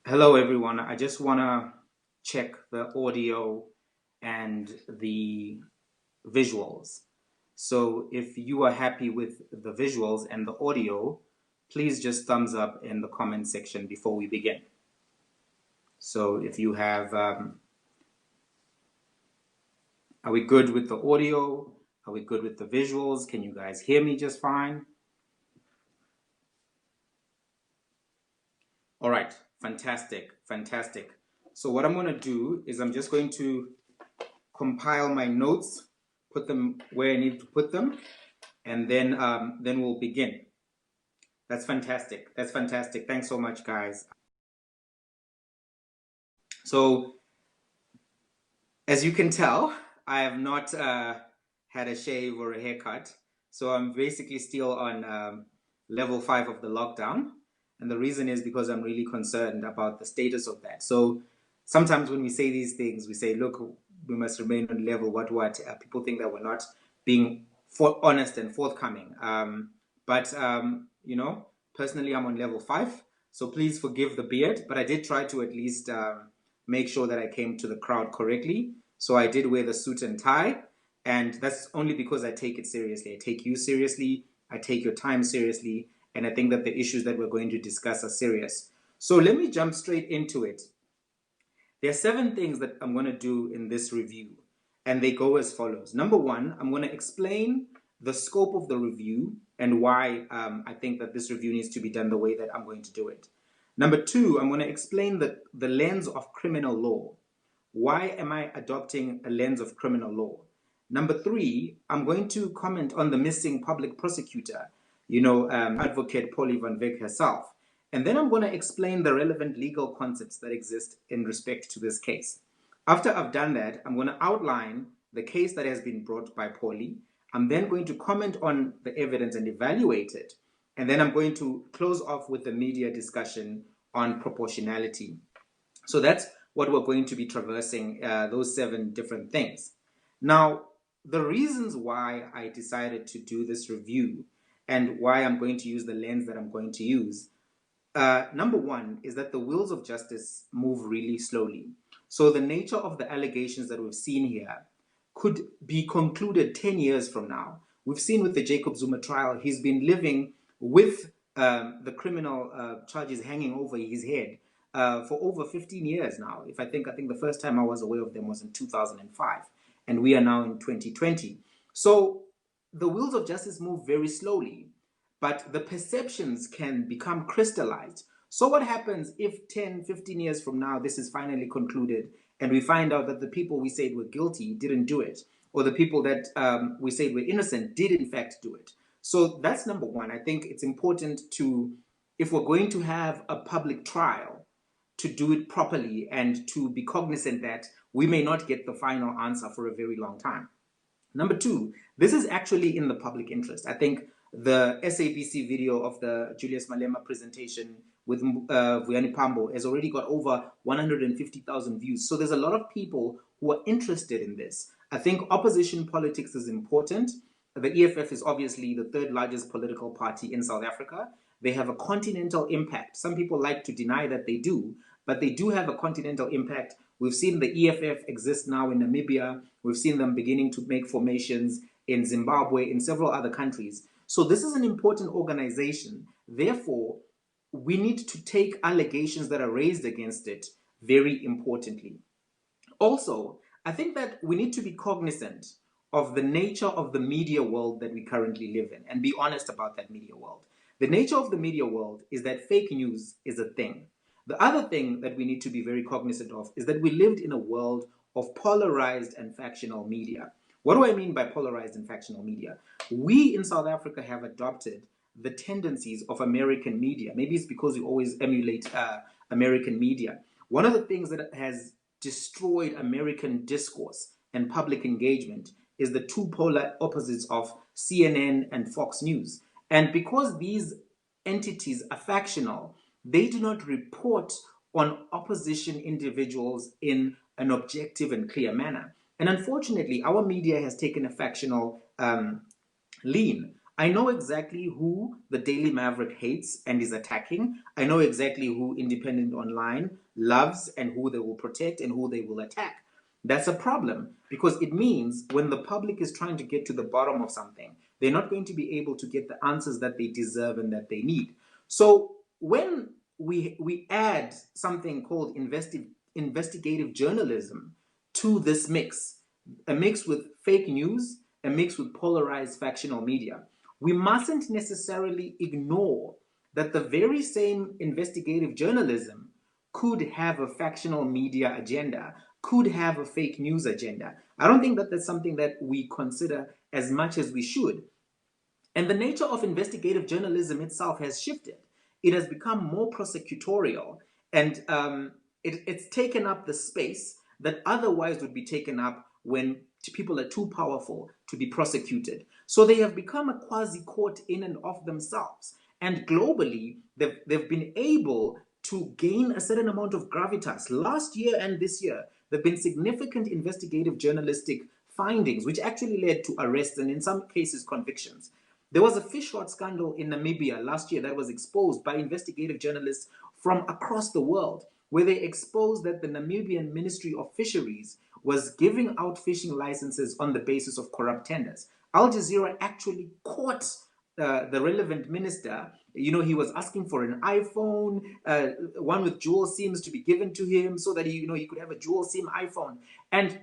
Hello, everyone. I just want to check the audio and the visuals. So if you are happy with the visuals and the audio, please just thumbs up in the comment section before we begin. So if you have, are we good with the audio? Are we good with the visuals? Can you guys hear me just fine? All right, fantastic, fantastic. So what I'm going to do is I'm just going to compile my notes, put them where I need to put them, and then we'll begin. That's fantastic. That's fantastic. Thanks so much, guys. So, as you can tell, I have not had a shave or a haircut. So I'm basically still on level 5 of the lockdown. And the reason is because I'm really concerned about the status of that. So sometimes when we say these things, we say, look, we must remain on level what. People think that we're not being honest and forthcoming. But personally, I'm on level 5. So please forgive the beard. But I did try to at least make sure that I came to the crowd correctly. So I did wear the suit and tie. And that's only because I take it seriously. I take you seriously. I take your time seriously. And I think that the issues that we're going to discuss are serious. So let me jump straight into it. There are 7 things that I'm going to do in this review, and they go as follows. Number 1, I'm going to explain the scope of the review and why I think that this review needs to be done the way that I'm going to do it. Number 2, I'm going to explain the lens of criminal law. Why am I adopting a lens of criminal law? Number 3, I'm going to comment on the missing public prosecutor, Advocate Polly van Wyk herself. And then I'm going to explain the relevant legal concepts that exist in respect to this case. After I've done that, I'm going to outline the case that has been brought by Polly. I'm then going to comment on the evidence and evaluate it. And then I'm going to close off with the media discussion on proportionality. So that's what we're going to be traversing, those 7 different things. Now, the reasons why I decided to do this review and why I'm going to use the lens that I'm going to use, number 1 is that the wheels of justice move really slowly. So the nature of the allegations that we've seen here could be concluded 10 years from now. We've seen with the Jacob Zuma trial, he's been living with the criminal charges hanging over his head for over 15 years now. I think the first time I was aware of them was in 2005, and we are now in 2020. So the wheels of justice move very slowly, but the perceptions can become crystallized. So what happens if 10, 15 years from now, this is finally concluded and we find out that the people we said were guilty didn't do it, or the people that we said were innocent did in fact do it? So that's number 1. I think it's important to, if we're going to have a public trial, to do it properly and to be cognizant that we may not get the final answer for a very long time. Number 2, this is actually in the public interest. I think the SABC video of the Julius Malema presentation with Vuyani Pambo has already got over 150,000 views. So there's a lot of people who are interested in this. I think opposition politics is important. The EFF is obviously the 3rd largest political party in South Africa. They have a continental impact. Some people like to deny that they do, but they do have a continental impact. We've seen the EFF exist now in Namibia. We've seen them beginning to make formations in Zimbabwe, in several other countries. So this is an important organization. Therefore, we need to take allegations that are raised against it very importantly. Also, I think that we need to be cognizant of the nature of the media world that we currently live in and be honest about that media world. The nature of the media world is that fake news is a thing. The other thing that we need to be very cognizant of is that we lived in a world of polarized and factional media. What do I mean by polarized and factional media? We in South Africa have adopted the tendencies of American media. Maybe it's because we always emulate American media. One of the things that has destroyed American discourse and public engagement is the 2 polar opposites of CNN and Fox News. And because these entities are factional, they do not report on opposition individuals in an objective and clear manner. And unfortunately, our media has taken a factional lean. I know exactly who the Daily Maverick hates and is attacking. I know exactly who Independent Online loves and who they will protect and who they will attack. That's a problem because it means when the public is trying to get to the bottom of something, they're not going to be able to get the answers that they deserve and that they need. So when we add something called investigative journalism to this mix, a mix with fake news, a mix with polarized factional media, we mustn't necessarily ignore that the very same investigative journalism could have a factional media agenda, could have a fake news agenda. I don't think that that's something that we consider as much as we should. And the nature of investigative journalism itself has shifted. It has become more prosecutorial, and it's taken up the space that otherwise would be taken up when people are too powerful to be prosecuted. So they have become a quasi-court in and of themselves. And globally, they've been able to gain a certain amount of gravitas. Last year and this year, there have been significant investigative journalistic findings, which actually led to arrests and in some cases convictions. There was a fish rot scandal in Namibia last year that was exposed by investigative journalists from across the world, where they exposed that the Namibian Ministry of Fisheries was giving out fishing licenses on the basis of corrupt tenders. Al Jazeera actually caught the relevant minister. You know, he was asking for an iPhone, one with dual SIMs to be given to him so that he could have a dual SIM iPhone. And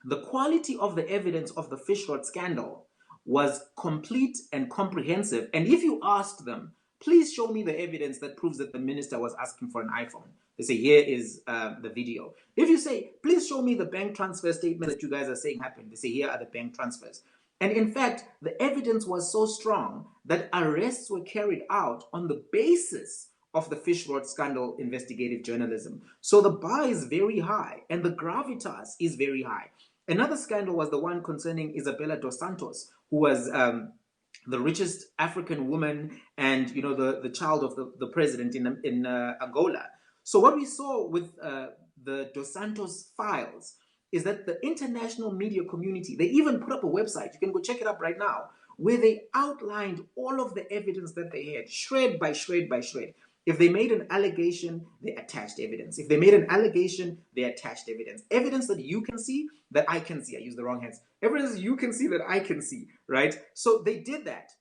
the quality of the evidence of the fish rot scandal was complete and comprehensive. And if you asked them, please show me the evidence that proves that the minister was asking for an iPhone, they say, here is the video. If you say, please show me the bank transfer statement that you guys are saying happened, they say, here are the bank transfers. And in fact, the evidence was so strong that arrests were carried out on the basis of the fish rot scandal investigative journalism. So the bar is very high and the gravitas is very high. Another scandal was the one concerning Isabella dos Santos, who was the richest African woman and the child of the president in Angola. So what we saw with the Dos Santos files is that the international media community, they even put up a website, you can go check it up right now, where they outlined all of the evidence that they had, shred by shred by shred. If they made an allegation, they attached evidence. If they made an allegation, they attached evidence. Evidence that you can see, that I can see. I used the wrong hands. Evidence you can see that I can see, right? So they did that.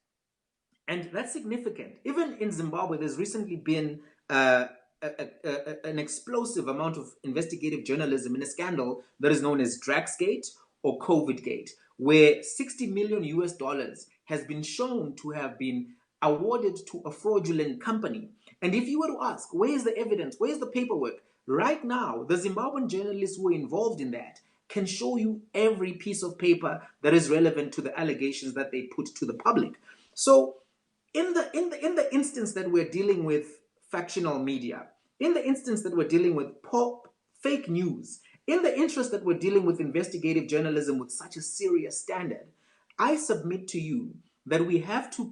And that's significant. Even in Zimbabwe, there's recently been an explosive amount of investigative journalism in a scandal that is known as Draxgate or COVIDgate, where 60 million US dollars has been shown to have been awarded to a fraudulent company. And if you were to ask, where's the evidence? Where's the paperwork? Right now, the Zimbabwean journalists who were involved in that can show you every piece of paper that is relevant to the allegations that they put to the public. So in the instance that we're dealing with factional media, in the instance that we're dealing with fake news, in the interest that we're dealing with investigative journalism with such a serious standard, I submit to you that we have to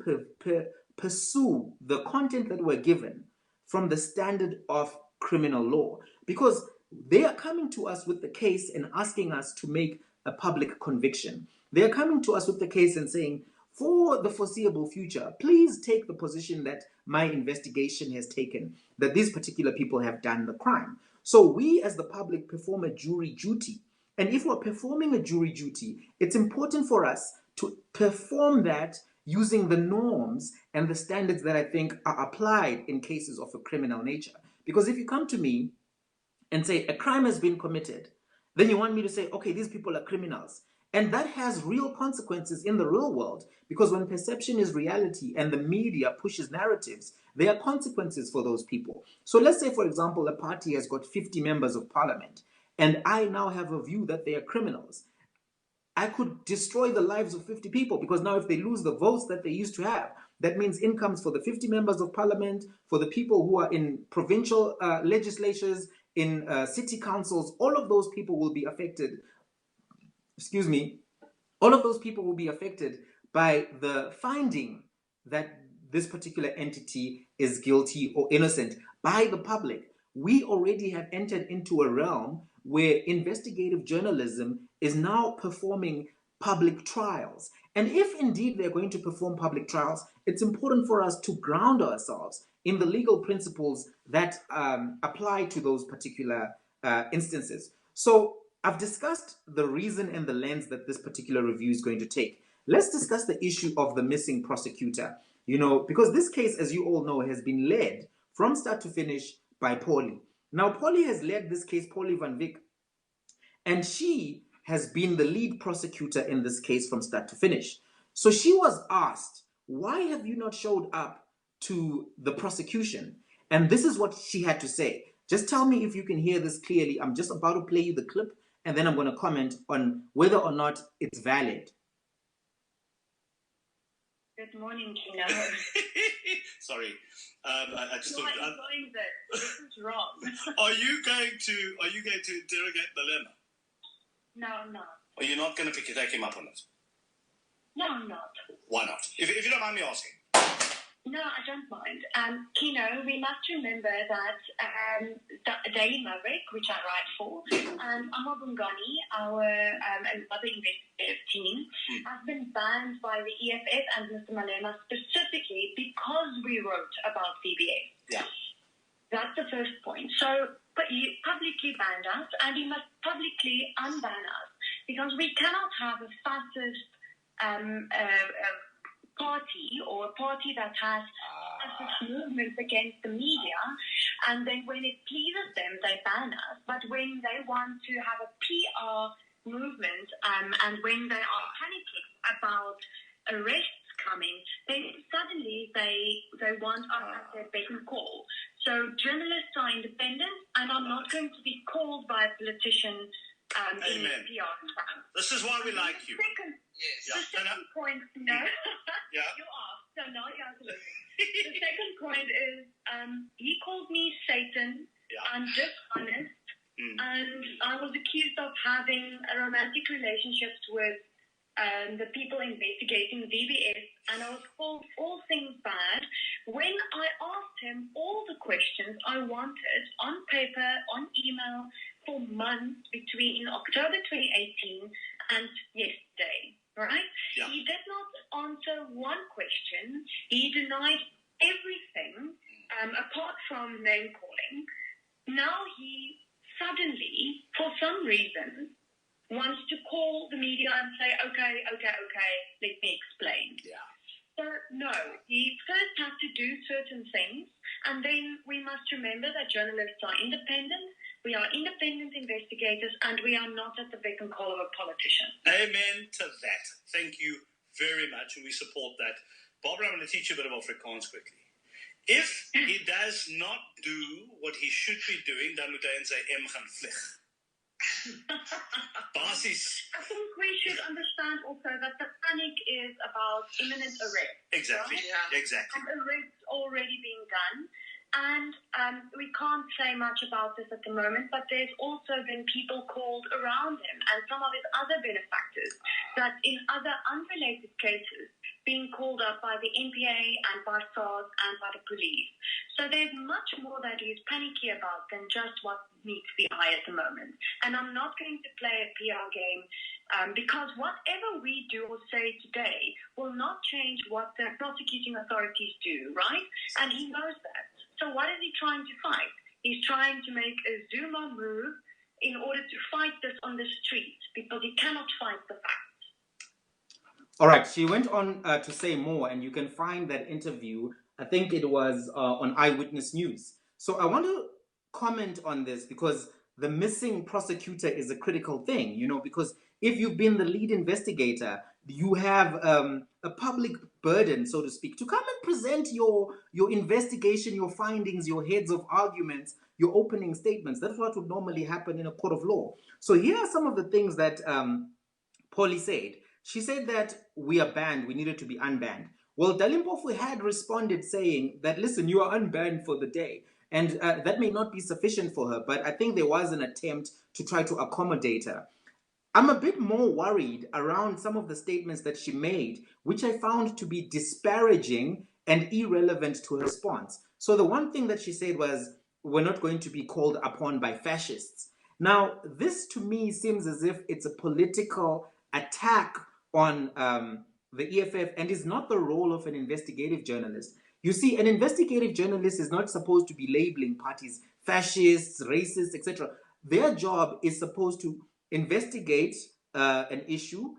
pursue the content that we're given from the standard of criminal law, because they are coming to us with the case and asking us to make a public conviction. They are coming to us with the case and saying, for the foreseeable future, please take the position that my investigation has taken, that these particular people have done the crime. So we as the public perform a jury duty. And if we're performing a jury duty, it's important for us to perform that using the norms and the standards that I think are applied in cases of a criminal nature. Because if you come to me and say a crime has been committed, then you want me to say, okay, these people are criminals. And that has real consequences in the real world, because when perception is reality and the media pushes narratives, there are consequences for those people. So let's say, for example, a party has got 50 members of parliament, and I now have a view that they are criminals. I could destroy the lives of 50 people, because now if they lose the votes that they used to have, that means incomes for the 50 members of parliament, for the people who are in provincial legislatures, in city councils. All of those people will be affected. Excuse me. All of those people will be affected by the finding that this particular entity is guilty or innocent by the public. We already have entered into a realm where investigative journalism is now performing public trials. And if indeed they're going to perform public trials, it's important for us to ground ourselves in the legal principles that apply to those particular instances. So I've discussed the reason and the lens that this particular review is going to take. Let's discuss the issue of the missing prosecutor, because this case, as you all know, has been led from start to finish by Paulie. Now, Paulie has led this case, Paulie van Wyk, and she has been the lead prosecutor in this case from start to finish. So she was asked, why have you not showed up to the prosecution? And this is what she had to say. Just tell me if you can hear this clearly. I'm just about to play you the clip, and then I'm going to comment on whether or not it's valid. Good morning, Kino. Sorry, I just thought. I'm going this. This is wrong. Are you going to interrogate Malema? No, I'm not. Are you not going to take him up on it? No, I'm not. Why not? If you don't mind me asking. No, I don't mind. Kino, we must remember that Daily Maverick, which I write for, and Amar Bungani, our another investigative team, have been banned by the EFF and Mr. Malema specifically because we wrote about VBA. Yeah. That's the first point. So, but you publicly banned us, and you must publicly unban us, because we cannot have a fascist party, or a party that has fascist movements against the media, and then when it pleases them, they ban us. But when they want to have a PR movement, and when they are panicking about arrests coming, then suddenly they want us at their beck and call. So journalists are independent and are not going to be called by a politician in PR. This is why we like you. The second point, no, Yeah. you asked, so now you have to listen. The second point is he called me Satan. Yeah. I'm dishonest, and I was accused of having romantic relationships with the people investigating VBS, and I was called all things bad when I asked him all the questions I wanted on paper, on email, for months between October 2018 and yesterday, right? Yeah. He did not answer one question. He denied everything apart from name calling. Now he suddenly, for some reason, wants to call the media and say, okay, let me explain. Yeah. So, no, he first has to do certain things, and then we must remember that journalists are independent. We are independent investigators, and we are not at the beck and call of a politician. Amen to that. Thank you very much, and we support that. Barbara, I'm going to teach you a bit of Afrikaans quickly. If he does not do what he should be doing, dan moet hy in sy M gaan vlieg. Basis. I think we should understand also that the panic is about imminent arrest. Exactly. Right? Yeah. Exactly. And arrests already being done. And we can't say much about this at the moment, but there's also been people called around him and some of his other benefactors that in other unrelated cases being called up by the NPA and by SARS and by the police. So there's much more that he's panicky about than just what meets the eye at the moment. And I'm not going to play a PR game because whatever we do or say today will not change what the prosecuting authorities do, right? And he knows that. So what is he trying to fight? He's trying to make a Zuma move in order to fight this on the streets because he cannot fight the facts. All right, she went on to say more, and you can find that interview, I think it was on Eyewitness News. So I want to comment on this because the missing prosecutor is a critical thing, because if you've been the lead investigator, you have a public burden, so to speak, to come and present your investigation, your findings, your heads of arguments, your opening statements. That's what would normally happen in a court of law. So here are some of the things that Paulie said. She said that we are banned, we needed to be unbanned. Well, Dalimpofu had responded saying that, listen, you are unbanned for the day. And that may not be sufficient for her, but I think there was an attempt to try to accommodate her. I'm a bit more worried around some of the statements that she made, which I found to be disparaging and irrelevant to her response. So the one thing that she said was, we're not going to be called upon by fascists. Now, this to me seems as if it's a political attack on the EFF and is not the role of an investigative journalist. You see, an investigative journalist is not supposed to be labeling parties fascists, racists, etc. Their job is supposed to investigate an issue,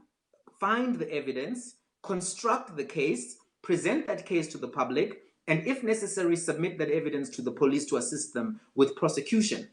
find the evidence, construct the case, present that case to the public, and if necessary, submit that evidence to the police to assist them with prosecution.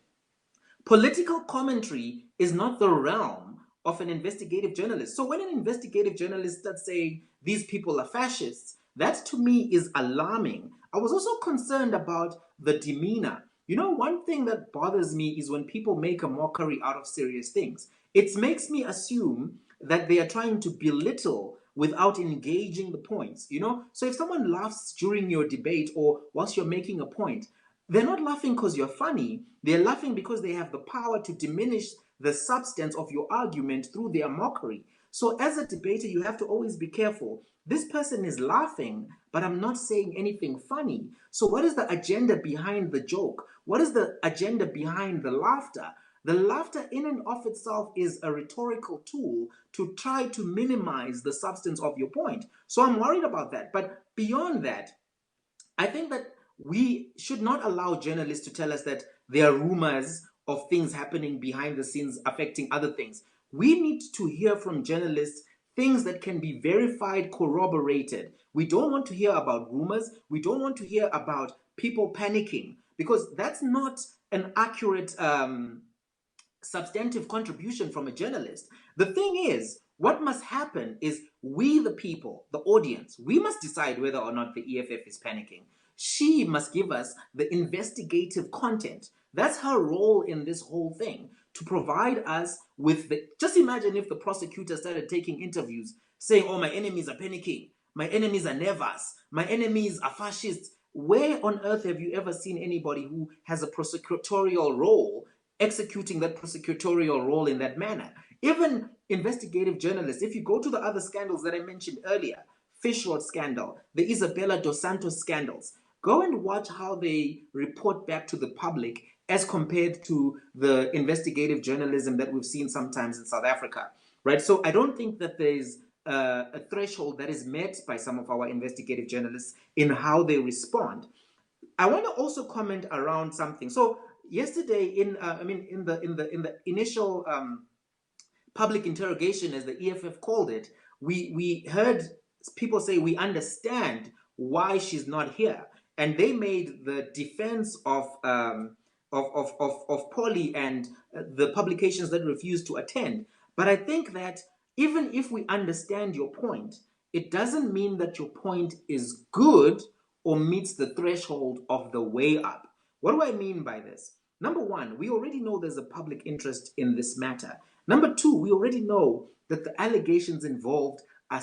Political commentary is not the realm of an investigative journalist. So when an investigative journalist starts saying these people are fascists, that to me is alarming. I was also concerned about the demeanor. You know, one thing that bothers me is when people make a mockery out of serious things. It makes me assume that they are trying to belittle without engaging the points, you know? So if someone laughs during your debate or whilst you're making a point, they're not laughing because you're funny. They're laughing because they have the power to diminish the substance of your argument through their mockery. So as a debater, you have to always be careful. This person is laughing, but I'm not saying anything funny. So what is the agenda behind the joke? What is the agenda behind the laughter? The laughter in and of itself is a rhetorical tool to try to minimize the substance of your point. So I'm worried about that. But beyond that, I think that we should not allow journalists to tell us that there are rumors of things happening behind the scenes affecting other things. We need to hear from journalists things that can be verified, corroborated. We don't want to hear about rumors. We don't want to hear about people panicking, because that's not an accurate substantive contribution from a journalist. The thing is, what must happen is we, the people, the audience, we must decide whether or not the EFF is panicking. She must give us the investigative content. That's her role in this whole thing, to provide us with the... Just imagine if the prosecutor started taking interviews saying, oh, my enemies are panicking, my enemies are nervous, my enemies are fascists. Where on earth have you ever seen anybody who has a prosecutorial role executing that prosecutorial role in that manner? Even investigative journalists, if you go to the other scandals that I mentioned earlier, Fish Rod scandal, the Isabella dos Santos scandals, go and watch how they report back to the public as compared to the investigative journalism that we've seen sometimes in South Africa, right? So I don't think that there's a threshold that is met by some of our investigative journalists in how they respond. I want to also comment around something. So yesterday, in the initial public interrogation, as the EFF called it, we heard people say we understand why she's not here, and they made the defense of Polly and the publications that refused to attend. But I think that even if we understand your point, it doesn't mean that your point is good or meets the threshold of the way up. What do I mean by this? Number one, we already know there's a public interest in this matter. Number two, we already know that the allegations involved are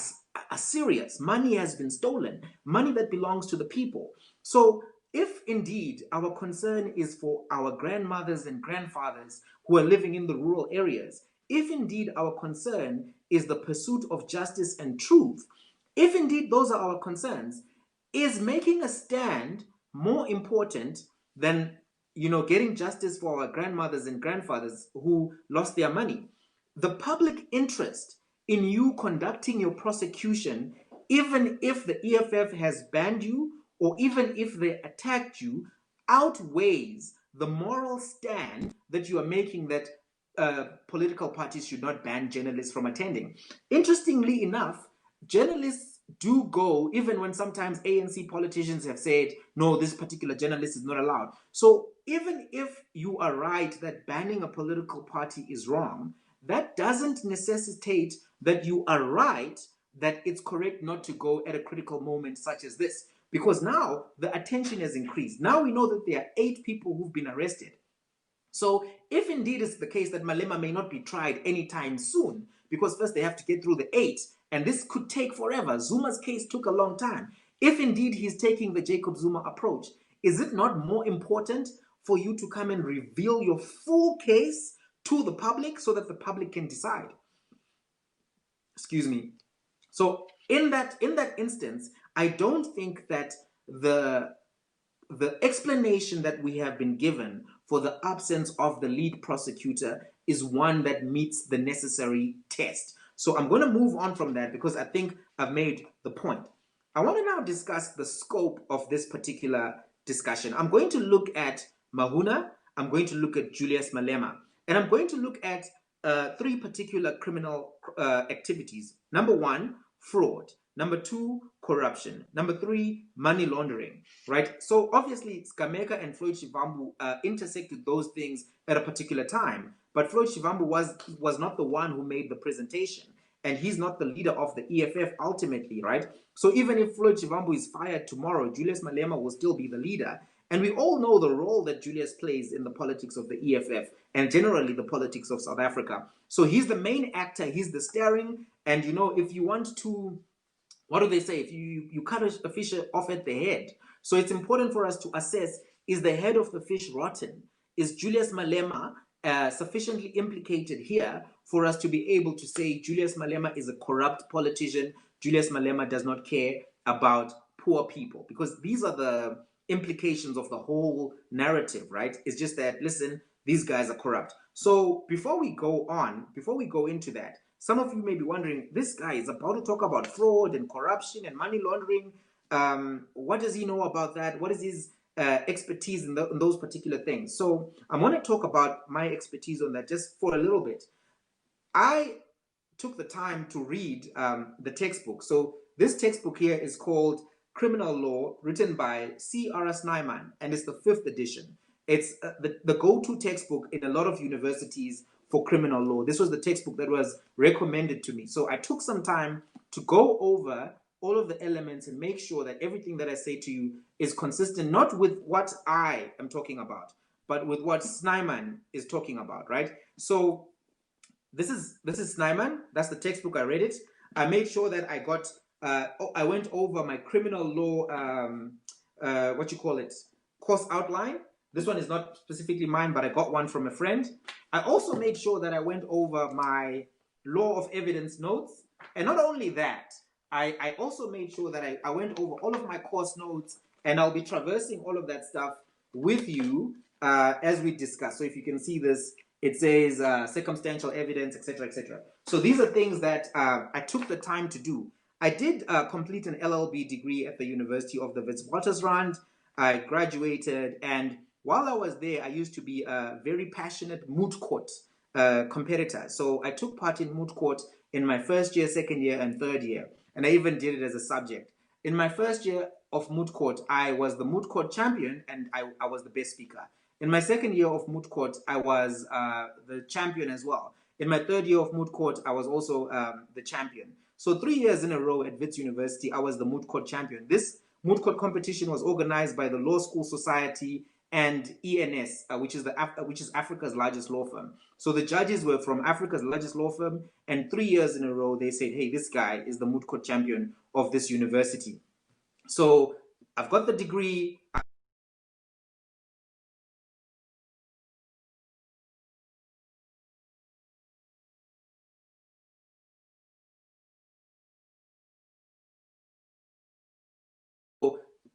serious. Money has been stolen, money that belongs to the people. So if indeed our concern is for our grandmothers and grandfathers who are living in the rural areas, if indeed our concern is the pursuit of justice and truth, if indeed those are our concerns, is making a stand more important than, you know, getting justice for our grandmothers and grandfathers who lost their money? The public interest in you conducting your prosecution, even if the EFF has banned you or even if they attacked you, outweighs the moral stand that you are making that political parties should not ban journalists from attending. Interestingly enough, journalists do go, even when sometimes ANC politicians have said, no, this particular journalist is not allowed. So even if you are right that banning a political party is wrong, that doesn't necessitate that you are right that it's correct not to go at a critical moment such as this. Because now the attention has increased. Now we know that there are 8 people who've been arrested. So if indeed it's the case that Malema may not be tried anytime soon, because first they have to get through the 8, and this could take forever. Zuma's case took a long time. If indeed he's taking the Jacob Zuma approach, is it not more important for you to come and reveal your full case to the public so that the public can decide? Excuse me. So in that instance, I don't think that the explanation that we have been given for the absence of the lead prosecutor is one that meets the necessary test. So I'm going to move on from that because I think I've made the point. I want to now discuss the scope of this particular discussion. I'm going to look at Meruna, I'm going to look at Julius Malema, and I'm going to look at three particular criminal activities. Number one, fraud. Number two, corruption. Number three, money laundering, right? So obviously, Kaamika and Floyd Shivambu intersected those things at a particular time, but Floyd Shivambu was not the one who made the presentation, and he's not the leader of the EFF ultimately, right? So even if Floyd Shivambu is fired tomorrow, Julius Malema will still be the leader. And we all know the role that Julius plays in the politics of the EFF and generally the politics of South Africa. So he's the main actor, he's the steering, and you know, if you want to, what do they say? If you cut a fish off at the head. So it's important for us to assess, is the head of the fish rotten? Is Julius Malema sufficiently implicated here for us to be able to say Julius Malema is a corrupt politician, Julius Malema does not care about poor people? Because these are the implications of the whole narrative, right? It's just that, listen, these guys are corrupt. So before we go on, before we go into that, some of you may be wondering, this guy is about to talk about fraud and corruption and money laundering. What does he know about that? What is his expertise in those particular things? So I want to talk about my expertise on that just for a little bit. I took the time to read the textbook. So this textbook here is called Criminal Law, written by C.R. Snyman, and it's the 5th edition. It's the go-to textbook in a lot of universities for criminal law. This was the textbook that was recommended to me. So I took some time to go over all of the elements and make sure that everything that I say to you is consistent, not with what I am talking about, but with what Snyman is talking about, right? So this is Snyman. That's the textbook. I read it. I made sure that I got, I went over my criminal law, course outline. This one is not specifically mine, but I got one from a friend. I also made sure that I went over my law of evidence notes. And not only that, I also made sure that I went over all of my course notes, and I'll be traversing all of that stuff with you as we discuss. So if you can see this, it says circumstantial evidence, etc., etc. So these are things that I took the time to do. I did complete an LLB degree at the University of the Witwatersrand. I graduated, and while I was there, I used to be a very passionate moot court competitor. So I took part in moot court in my first year, second year, and third year. And I even did it as a subject. In my first year of moot court, I was the moot court champion, and I was the best speaker. In my second year of moot court, I was the champion as well. In my third year of moot court, I was also the champion. So 3 years in a row at Wits University, I was the moot court champion. This moot court competition was organized by the Law School Society and ENS, which is Africa's largest law firm. So the judges were from Africa's largest law firm, and 3 years in a row, they said, hey, this guy is the moot court champion of this university. So I've got the degree.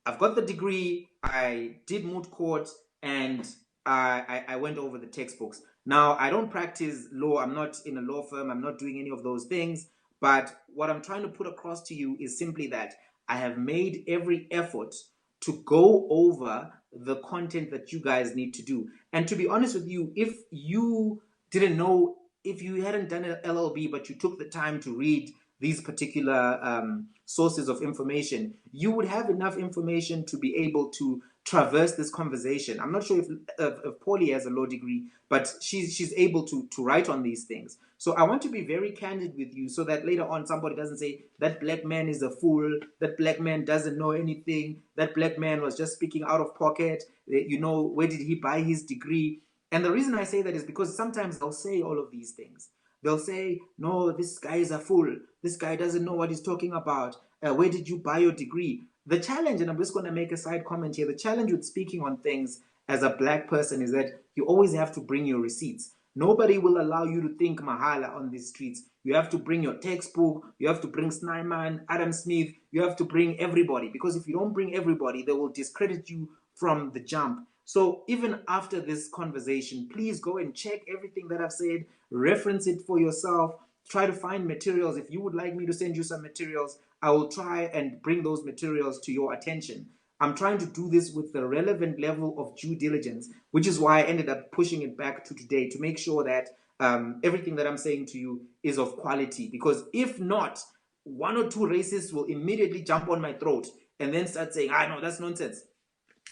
I've got the degree, I did moot court, and I went over the textbooks. Now, I don't practice law. I'm not in a law firm. I'm not doing any of those things. But what I'm trying to put across to you is simply that I have made every effort to go over the content that you guys need to do. And to be honest with you, if you didn't know, if you hadn't done an LLB, but you took the time to read these particular sources of information, you would have enough information to be able to traverse this conversation. I'm not sure if Paulie has a law degree, but she's able to write on these things. So I want to be very candid with you so that later on somebody doesn't say, that black man is a fool, that black man doesn't know anything, that black man was just speaking out of pocket, you know, where did he buy his degree? And the reason I say that is because sometimes they'll say all of these things. They'll say, no, this guy is a fool. This guy doesn't know what he's talking about. Where did you buy your degree? The challenge, and I'm just going to make a side comment here, the challenge with speaking on things as a black person is that you always have to bring your receipts. Nobody will allow you to think mahala on these streets. You have to bring your textbook. You have to bring Snyman, Adam Smith. You have to bring everybody. Because if you don't bring everybody, they will discredit you from the jump. So even after this conversation, please go and check everything that I've said, reference it for yourself, try to find materials. If you would like me to send you some materials, I will try and bring those materials to your attention. I'm trying to do this with the relevant level of due diligence, which is why I ended up pushing it back to today to make sure that everything that I'm saying to you is of quality. Because if not, one or two racists will immediately jump on my throat and then start saying, no, that's nonsense.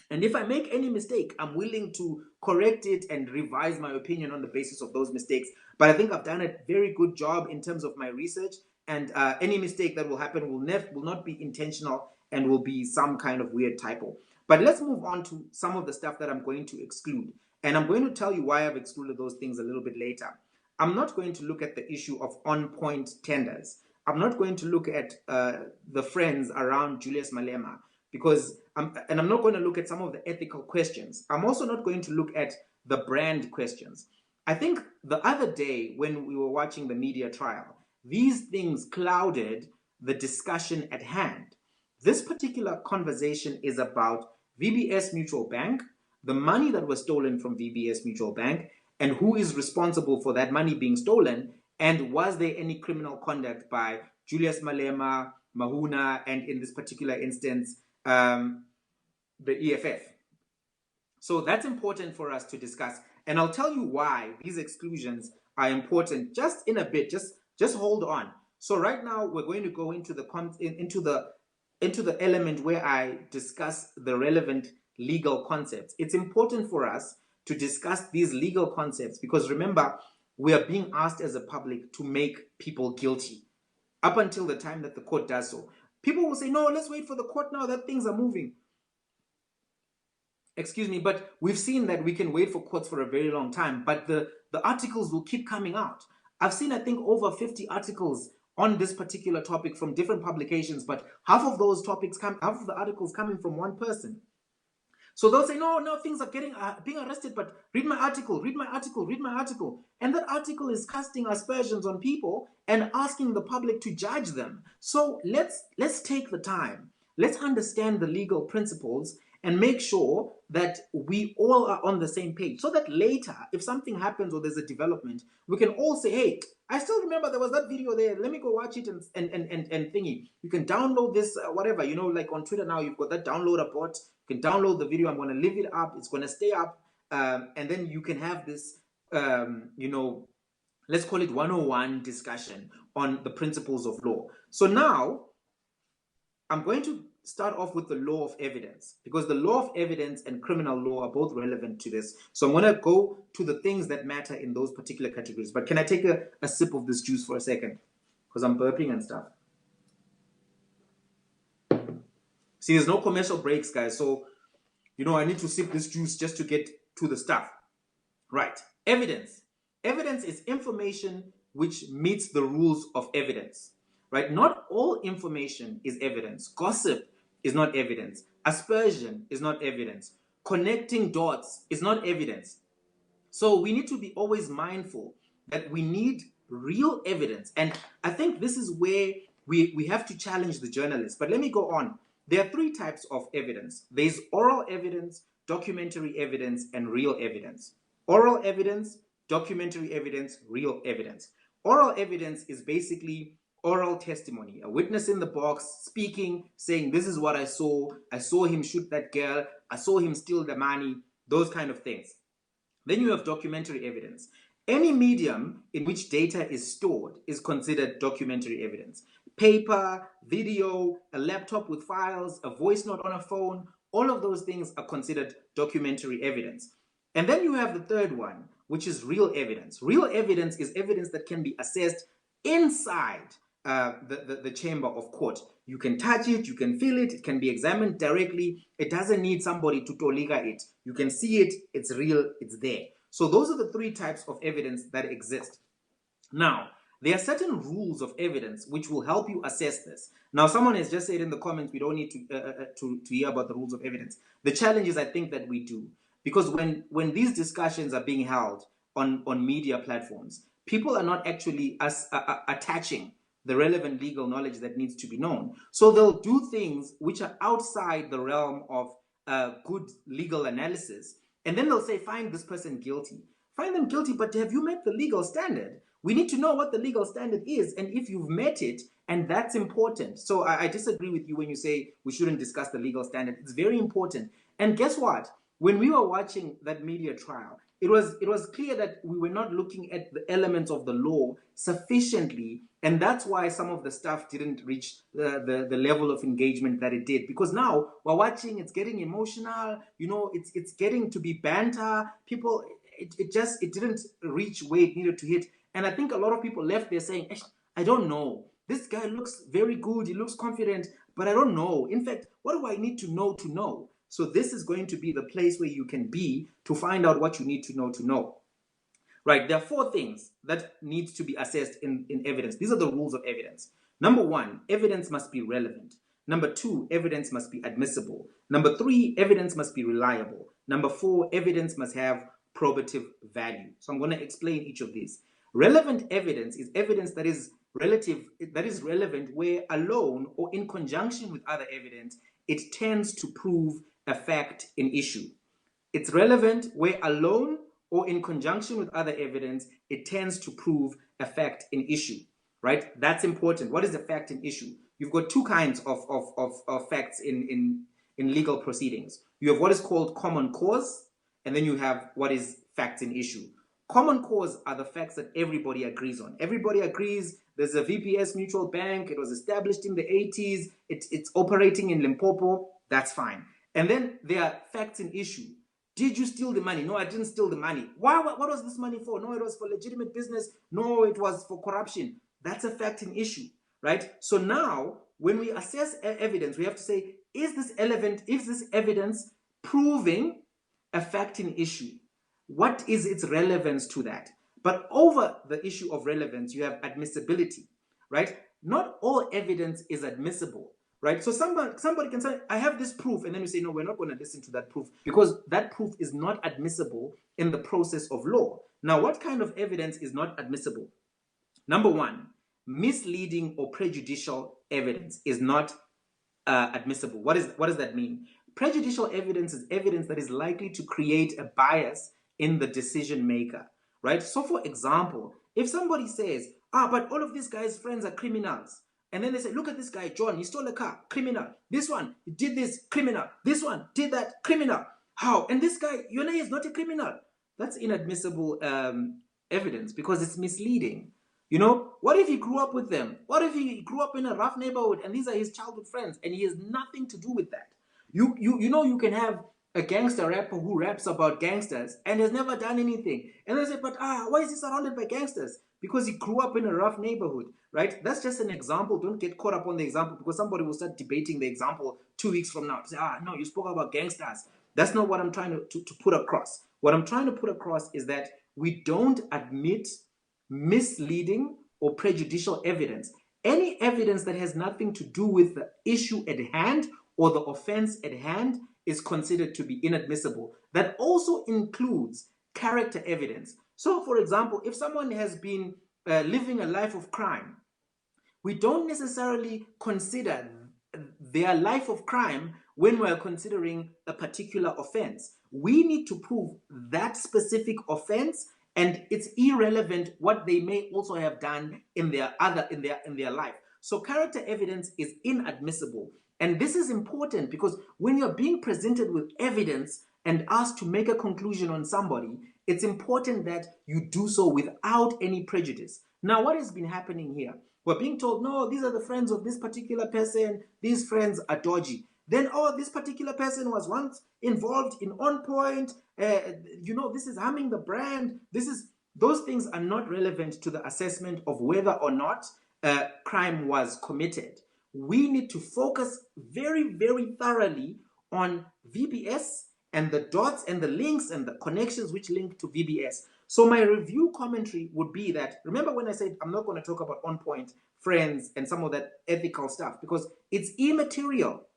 And if I make any mistake, I'm willing to correct it and revise my opinion on the basis of those mistakes. But I think I've done a very good job in terms of my research, and any mistake that will happen will not be intentional and will be some kind of weird typo. But let's move on to some of the stuff that I'm going to exclude. And I'm going to tell you why I've excluded those things a little bit later. I'm not going to look at the issue of on-point tenders. I'm not going to look at the friends around Julius Malema, because I'm not going to look at some of the ethical questions. I'm also not going to look at the brand questions. I think the other day when we were watching the media trial, these things clouded the discussion at hand. This particular conversation is about VBS Mutual Bank, the money that was stolen from VBS Mutual Bank, and who is responsible for that money being stolen, and was there any criminal conduct by Julius Malema, Meruna, and in this particular instance, the EFF. So that's important for us to discuss, and I'll tell you why these exclusions are important just in a bit. Just hold on. So right now we're going to go into the element where I discuss the relevant legal concepts. It's important for us to discuss these legal concepts because remember, we are being asked as a public to make people guilty up until the time that the court does so. People will say, no, let's wait for the court now that things are moving. Excuse me, but we've seen that we can wait for courts for a very long time, but the articles will keep coming out. I've seen, I think, over 50 articles on this particular topic from different publications, but half of the articles coming from one person. So they'll say, no, things are being arrested, but read my article. And that article is casting aspersions on people and asking the public to judge them. So let's take the time. Let's understand the legal principles and make sure that we all are on the same page so that later, if something happens or there's a development, we can all say, hey, I still remember there was that video there. Let me go watch it and thingy. You can download this, whatever, like on Twitter now, you've got that downloader bot. You can download the video. I'm going to leave it up. It's going to stay up. And then you can have this, let's call it 101 discussion on the principles of law. So now I'm going to start off with the law of evidence, because the law of evidence and criminal law are both relevant to this. So I'm going to go to the things that matter in those particular categories. But can I take a sip of this juice for a second? Because I'm burping and stuff. See, there's no commercial breaks, guys. So, I need to sip this juice just to get to the stuff. Right. Evidence. Evidence is information which meets the rules of evidence. Right? Not all information is evidence. Gossip is not evidence. Aspersion is not evidence. Connecting dots is not evidence. So we need to be always mindful that we need real evidence. And I think this is where we have to challenge the journalists. But let me go on. There are three types of evidence. There's oral evidence, documentary evidence, and real evidence. Oral evidence, documentary evidence, real evidence. Oral evidence is basically oral testimony, a witness in the box speaking, saying, this is what I saw him shoot that girl, I saw him steal the money, those kind of things. Then you have documentary evidence. Any medium in which data is stored is considered documentary evidence. Paper, video, a laptop with files, a voice note on a phone, all of those things are considered documentary evidence. And then you have the third one, which is real evidence. Real evidence is evidence that can be assessed inside the chamber of court. You can touch it, you can feel it, it can be examined directly. It doesn't need somebody to toliga it. You can see it, it's real, it's there. So those are the three types of evidence that exist. Now, there are certain rules of evidence which will help you assess this. Now, someone has just said in the comments, we don't need to hear about the rules of evidence. The challenge is, I think, that we do. Because when these discussions are being held on media platforms, people are not actually attaching the relevant legal knowledge that needs to be known. So they'll do things which are outside the realm of good legal analysis. And then they'll say, find this person guilty. Find them guilty, but have you met the legal standard? We need to know what the legal standard is and if you've met it, and that's important. So I disagree with you when you say we shouldn't discuss the legal standard. It's very important. And guess what? When we were watching that media trial, it was clear that we were not looking at the elements of the law sufficiently, and that's why some of the stuff didn't reach the level of engagement that it did. Because now we're watching, it's getting emotional, it's getting to be banter. People, it didn't reach where it needed to hit. And I think a lot of people left there saying, I don't know. This guy looks very good, he looks confident, but I don't know. In fact, what do I need to know to know? So this is going to be the place where you can be to find out what you need to know. Right, there are 4 things that need to be assessed in evidence. These are the rules of evidence. Number 1, evidence must be relevant. Number 2, evidence must be admissible. Number 3, evidence must be reliable. Number 4, evidence must have probative value. So I'm going to explain each of these. Relevant evidence is evidence that is relevant where alone or in conjunction with other evidence, it tends to prove a fact in issue. It's relevant where alone or in conjunction with other evidence, it tends to prove a fact in issue, right? That's important. What is a fact in issue? You've got 2 kinds of facts in legal proceedings. You have what is called common cause, and then you have what is facts in issue. Common cause are the facts that everybody agrees on. Everybody agrees there's a VPS mutual bank. It was established in the 80s. It's operating in Limpopo. That's fine. And then there are facts in issue. Did you steal the money? No, I didn't steal the money. Why? What was this money for? No, it was for legitimate business. No, it was for corruption. That's a fact in issue, right? So now, when we assess evidence, we have to say, is this evidence proving a fact in issue? What is its relevance to that? But over the issue of relevance, you have admissibility, right? Not all evidence is admissible, right? So somebody can say, I have this proof, and then you say, no, we're not going to listen to that proof because that proof is not admissible in the process of law. Now, what kind of evidence is not admissible? Number 1, misleading or prejudicial evidence is not admissible. What does that mean? Prejudicial evidence is evidence that is likely to create a bias in the decision maker, right? So for example, if somebody says, but all of these guys' friends are criminals, and then they say, look at this guy, John, he stole a car, criminal. This one, he did this, criminal. This one did that, criminal. How? And this guy, Yone, is not a criminal. That's inadmissible evidence because it's misleading. What if he grew up with them? What if he grew up in a rough neighborhood and these are his childhood friends and he has nothing to do with that? You can have a gangster rapper who raps about gangsters and has never done anything. And they say, but why is he surrounded by gangsters? Because he grew up in a rough neighborhood, right? That's just an example. Don't get caught up on the example because somebody will start debating the example 2 weeks from now. Say, no, you spoke about gangsters. That's not what I'm trying to put across. What I'm trying to put across is that we don't admit misleading or prejudicial evidence. Any evidence that has nothing to do with the issue at hand or the offense at hand is considered to be inadmissible. That also includes character evidence. So, for example, if someone has been living a life of crime, we don't necessarily consider their life of crime when we're considering a particular offense. We need to prove that specific offense, and it's irrelevant what they may also have done in their life. So character evidence is inadmissible. And this is important because when you're being presented with evidence and asked to make a conclusion on somebody, it's important that you do so without any prejudice. Now, what has been happening here? We're being told, no, these are the friends of this particular person. These friends are dodgy. Then, this particular person was once involved in On Point. This is harming the brand. Those things are not relevant to the assessment of whether or not a crime was committed. We need to focus very, very thoroughly on VBS and the dots and the links and the connections which link to VBS. So my review commentary would be that, remember when I said I'm not going to talk about On Point, friends, and some of that ethical stuff because it's immaterial.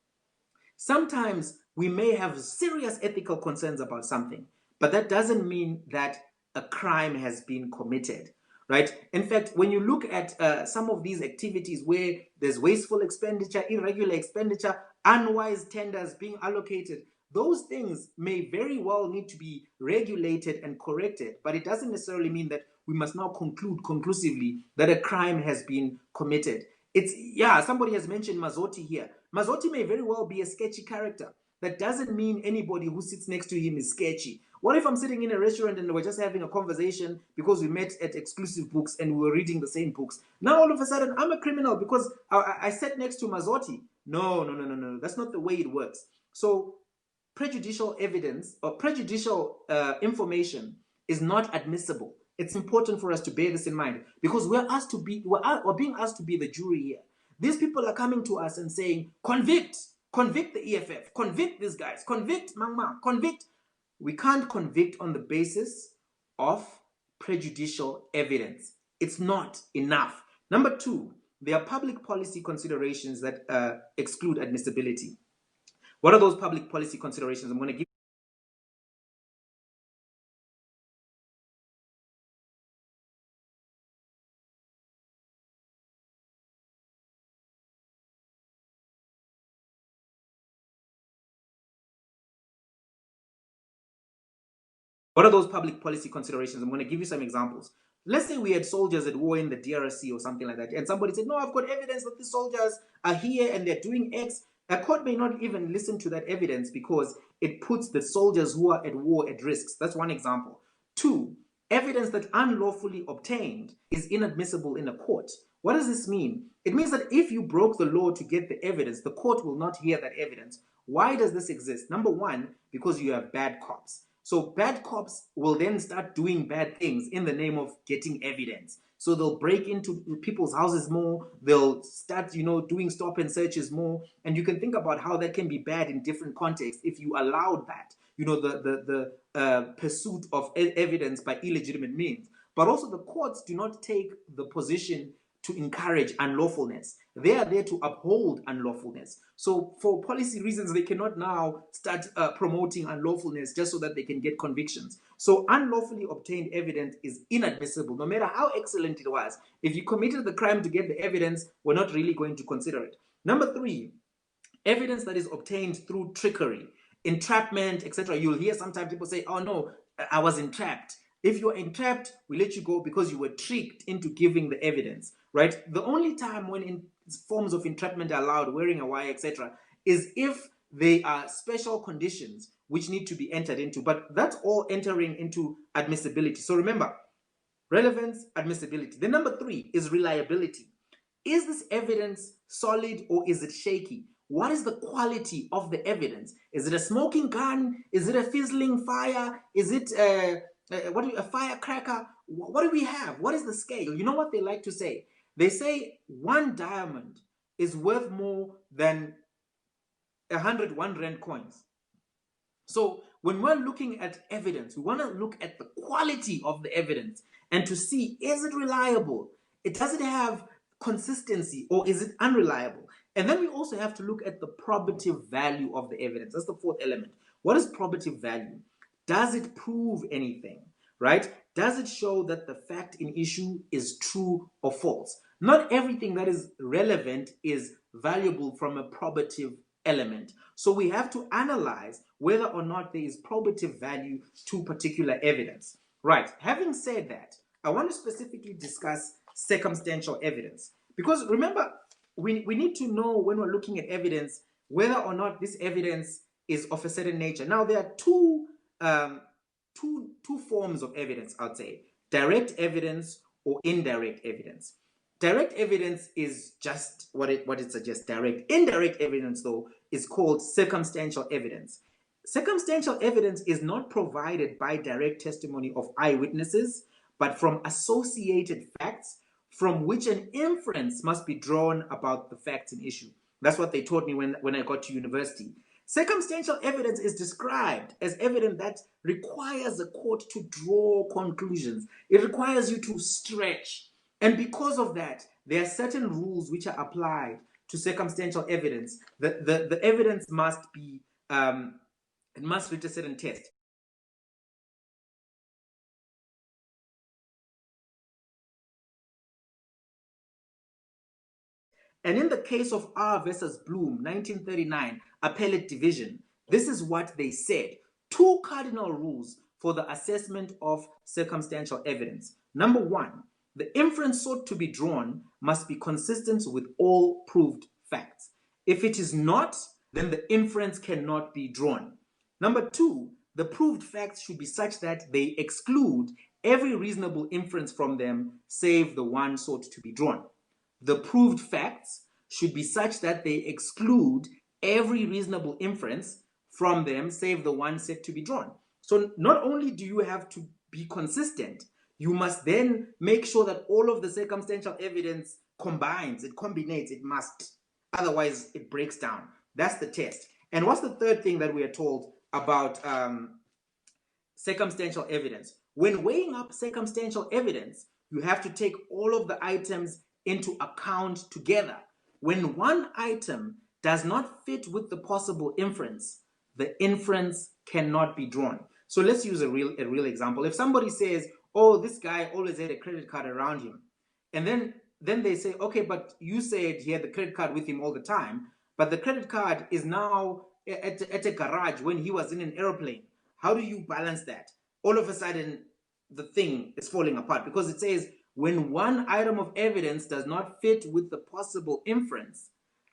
Sometimes we may have serious ethical concerns about something, but that doesn't mean that a crime has been committed. Right? In fact, when you look at some of these activities where there's wasteful expenditure, irregular expenditure, unwise tenders being allocated, those things may very well need to be regulated and corrected, but it doesn't necessarily mean that we must now conclude conclusively that a crime has been committed. It's, yeah, somebody has mentioned Mazotti here. Mazotti may very well be a sketchy character. That doesn't mean anybody who sits next to him is sketchy. What if I'm sitting in a restaurant and we're just having a conversation because we met at Exclusive Books and we were reading the same books? Now all of a sudden I'm a criminal because I sat next to Mazotti. No. That's not the way it works. So prejudicial evidence or prejudicial information is not admissible. It's important for us to bear this in mind because we're being asked to be the jury here. These people are coming to us and saying, convict the EFF, convict these guys, convict Mangma, convict. We can't convict on the basis of prejudicial evidence. It's not enough. Number two, there are public policy considerations that exclude admissibility. What are those public policy considerations? I'm going to give. What are those public policy considerations? I'm going to give you some examples. Let's say we had soldiers at war in the DRC or something like that, and somebody said, no, I've got evidence that the soldiers are here and they're doing X. A court may not even listen to that evidence because it puts the soldiers who are at war at risk. That's one example. Two, evidence that unlawfully obtained is inadmissible in a court. What does this mean? It means that if you broke the law to get the evidence, the court will not hear that evidence. Why does this exist? Number one, because you have bad cops. So bad cops will then start doing bad things in the name of getting evidence. So they'll break into people's houses more. They'll start, doing stop and searches more. And you can think about how that can be bad in different contexts if you allowed that, the pursuit of evidence by illegitimate means. But also the courts do not take the position to encourage unlawfulness. They are there to uphold unlawfulness. So for policy reasons, they cannot now start promoting unlawfulness just so that they can get convictions. So unlawfully obtained evidence is inadmissible, no matter how excellent it was. If you committed the crime to get the evidence, we're not really going to consider it. Number three, evidence that is obtained through trickery, entrapment, etc. You'll hear sometimes people say, oh no, I was entrapped. If you're entrapped, we let you go because you were tricked into giving the evidence, right? The only time when forms of entrapment are allowed, wearing a wire, etc., is if they are special conditions which need to be entered into. But that's all entering into admissibility. So remember, relevance, admissibility. The number three is reliability. Is this evidence solid or is it shaky? What is the quality of the evidence? Is it a smoking gun? Is it a fizzling fire? Is it a firecracker? What do we have? What is the scale? You know what they like to say? They say one diamond is worth more than 100 1 rand coins. So when we're looking at evidence, we want to look at the quality of the evidence and to see, is it reliable? Does it have consistency or is it unreliable? And then we also have to look at the probative value of the evidence. That's the fourth element. What is probative value? Does it prove anything, right? Does it show that the fact in issue is true or false? Not everything that is relevant is valuable from a probative element. So we have to analyze whether or not there is probative value to particular evidence. Right, having said that, I want to specifically discuss circumstantial evidence. Because remember, we need to know when we're looking at evidence whether or not this evidence is of a certain nature. Now, there are two forms of evidence, I'd say. Direct evidence or indirect evidence. Direct evidence is just what it suggests, direct. Indirect evidence, though, is called circumstantial evidence. Circumstantial evidence is not provided by direct testimony of eyewitnesses, but from associated facts from which an inference must be drawn about the facts in issue. That's what they taught me when I got to university. Circumstantial evidence is described as evidence that requires the court to draw conclusions. It requires you to stretch. And because of that, there are certain rules which are applied to circumstantial evidence. The evidence must be, it must reach a certain test. And in the case of R versus Bloom, 1939, Appellate Division, this is what they said. 2 cardinal rules for the assessment of circumstantial evidence. Number 1, the inference sought to be drawn must be consistent with all proved facts. If it is not, then the inference cannot be drawn. Number 2, the proved facts should be such that they exclude every reasonable inference from them, save the one sought to be drawn. The proved facts should be such that they exclude every reasonable inference from them, save the one set to be drawn. So not only do you have to be consistent, you must then make sure that all of the circumstantial evidence combines, it combinates, it must. Otherwise, it breaks down. That's the test. And what's the third thing that we are told about circumstantial evidence? When weighing up circumstantial evidence, you have to take all of the items into account together. When one item does not fit with the possible inference, the inference cannot be drawn. So let's use a real example. If somebody says, oh, this guy always had a credit card around him, and then they say, okay, but you said he had the credit card with him all the time, but the credit card is now at a garage when he was in an airplane. How do you balance that? All of a sudden, the thing is falling apart because it says when one item of evidence does not fit with the possible inference,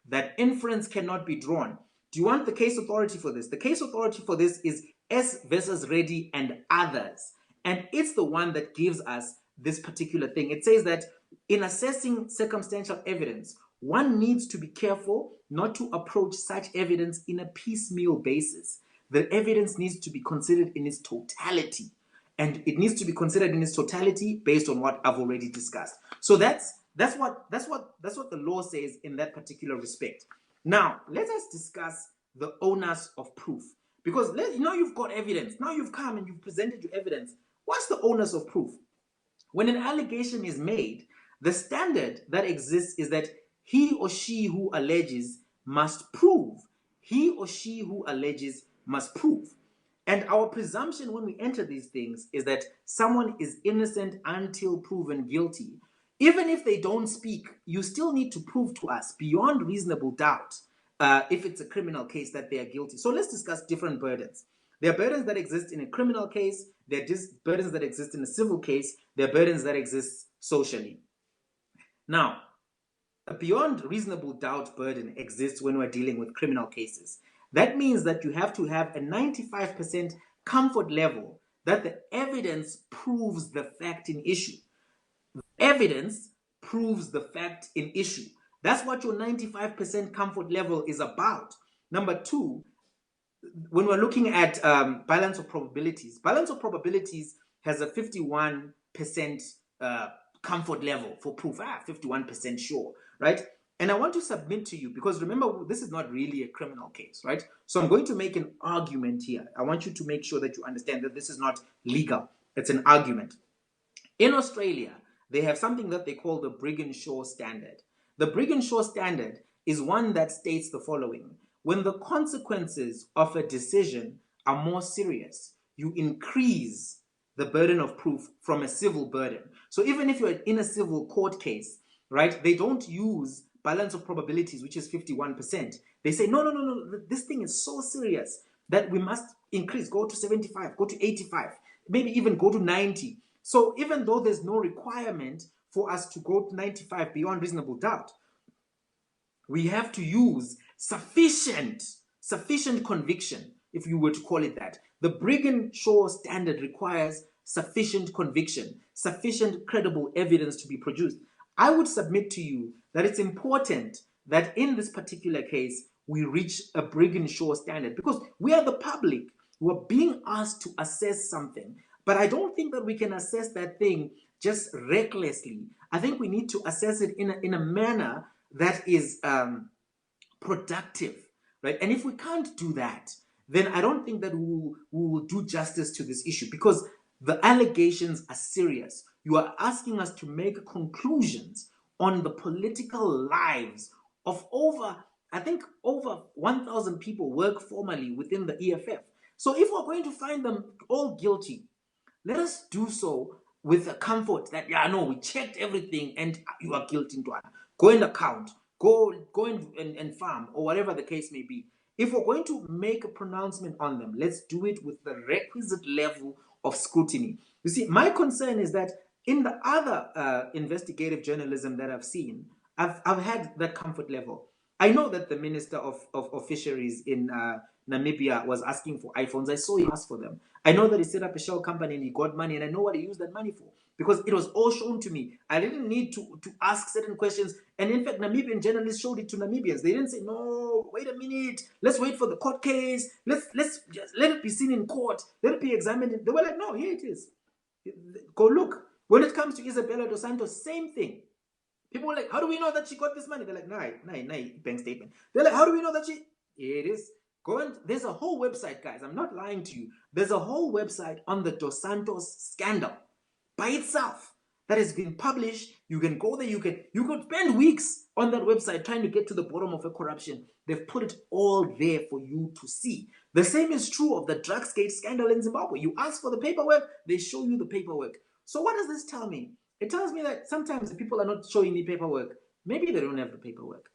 that inference cannot be drawn. Do you want the case authority for this? The case authority for this is S versus Reddy and others. And it's the one that gives us this particular thing. It says that in assessing circumstantial evidence, one needs to be careful not to approach such evidence in a piecemeal basis. The evidence needs to be considered in its totality. And it needs to be considered in its totality based on what I've already discussed. So that's what the law says in that particular respect. Now, let us discuss the onus of proof. Because now you've got evidence. Now you've come and you've presented your evidence. What's the onus of proof? When an allegation is made, the standard that exists is that he or she who alleges must prove. He or she who alleges must prove. And our presumption when we enter these things is that someone is innocent until proven guilty. Even if they don't speak, you still need to prove to us beyond reasonable doubt if it's a criminal case that they are guilty. So let's discuss different burdens. There are burdens that exist in a criminal case. There are burdens that exist in a civil case. There are burdens that exist socially. Now, a beyond reasonable doubt burden exists when we're dealing with criminal cases. That means that you have to have a 95% comfort level that the evidence proves the fact in issue. Evidence proves the fact in issue. That's what your 95% comfort level is about. Number 2, when we're looking at balance of probabilities has a 51% comfort level for proof. 51% sure, right? And I want to submit to you, because remember, this is not really a criminal case, right? So I'm going to make an argument here. I want you to make sure that you understand that this is not legal. It's an argument. In Australia, they have something that they call the Brigand standard. The Brigand standard is one that states the following. When the consequences of a decision are more serious, you increase the burden of proof from a civil burden. So even if you're in a civil court case, right, they don't use balance of probabilities, which is 51%. They say, no, this thing is so serious that we must increase, go to 75, go to 85, maybe even go to 90. So even though there's no requirement for us to go to 95 beyond reasonable doubt, we have to use sufficient conviction, if you were to call it that. The Brigand standard requires sufficient conviction, sufficient credible evidence to be produced. I would submit to you that it's important that in this particular case, we reach a Brigand standard, because we are the public who are being asked to assess something. But I don't think that we can assess that thing just recklessly. I think we need to assess it in a manner that is productive, right? And if we can't do that, then I don't think that we will do justice to this issue, because the allegations are serious. You are asking us to make conclusions on the political lives of over 1,000 people work formally within the EFF. So if we're going to find them all guilty, let us do so with the comfort that, we checked everything and you are guilty. Go and account, go and farm, or whatever the case may be. if we're going to make a pronouncement on them, let's do it with the requisite level of scrutiny. You see, my concern is that in the other investigative journalism that I've seen, I've had that comfort level. I know that the Minister of Fisheries in Namibia was asking for iPhones. I saw him ask for them. I know that he set up a shell company and he got money, and I know what he used that money for because it was all shown to me. I didn't need to ask certain questions. And in fact, Namibian journalists showed it to Namibians. They didn't say, no, wait a minute, let's wait for the court case. Let's just let it be seen in court. Let it be examined. They were like, no, here it is. Go look. When it comes to Isabella dos Santos, same thing. People were like, how do we know that she got this money? They're like, nah, bank statement. They're like, how do we know that she... Here it is. Go and... There's a whole website, guys. I'm not lying to you. There's a whole website on the Dos Santos scandal by itself that has been published. You can go there. You could spend weeks on that website trying to get to the bottom of a corruption. They've put it all there for you to see. The same is true of the Drugsgate scandal in Zimbabwe. You ask for the paperwork, they show you the paperwork. So what does this tell me? It tells me that sometimes the people are not showing me paperwork. Maybe they don't have the paperwork.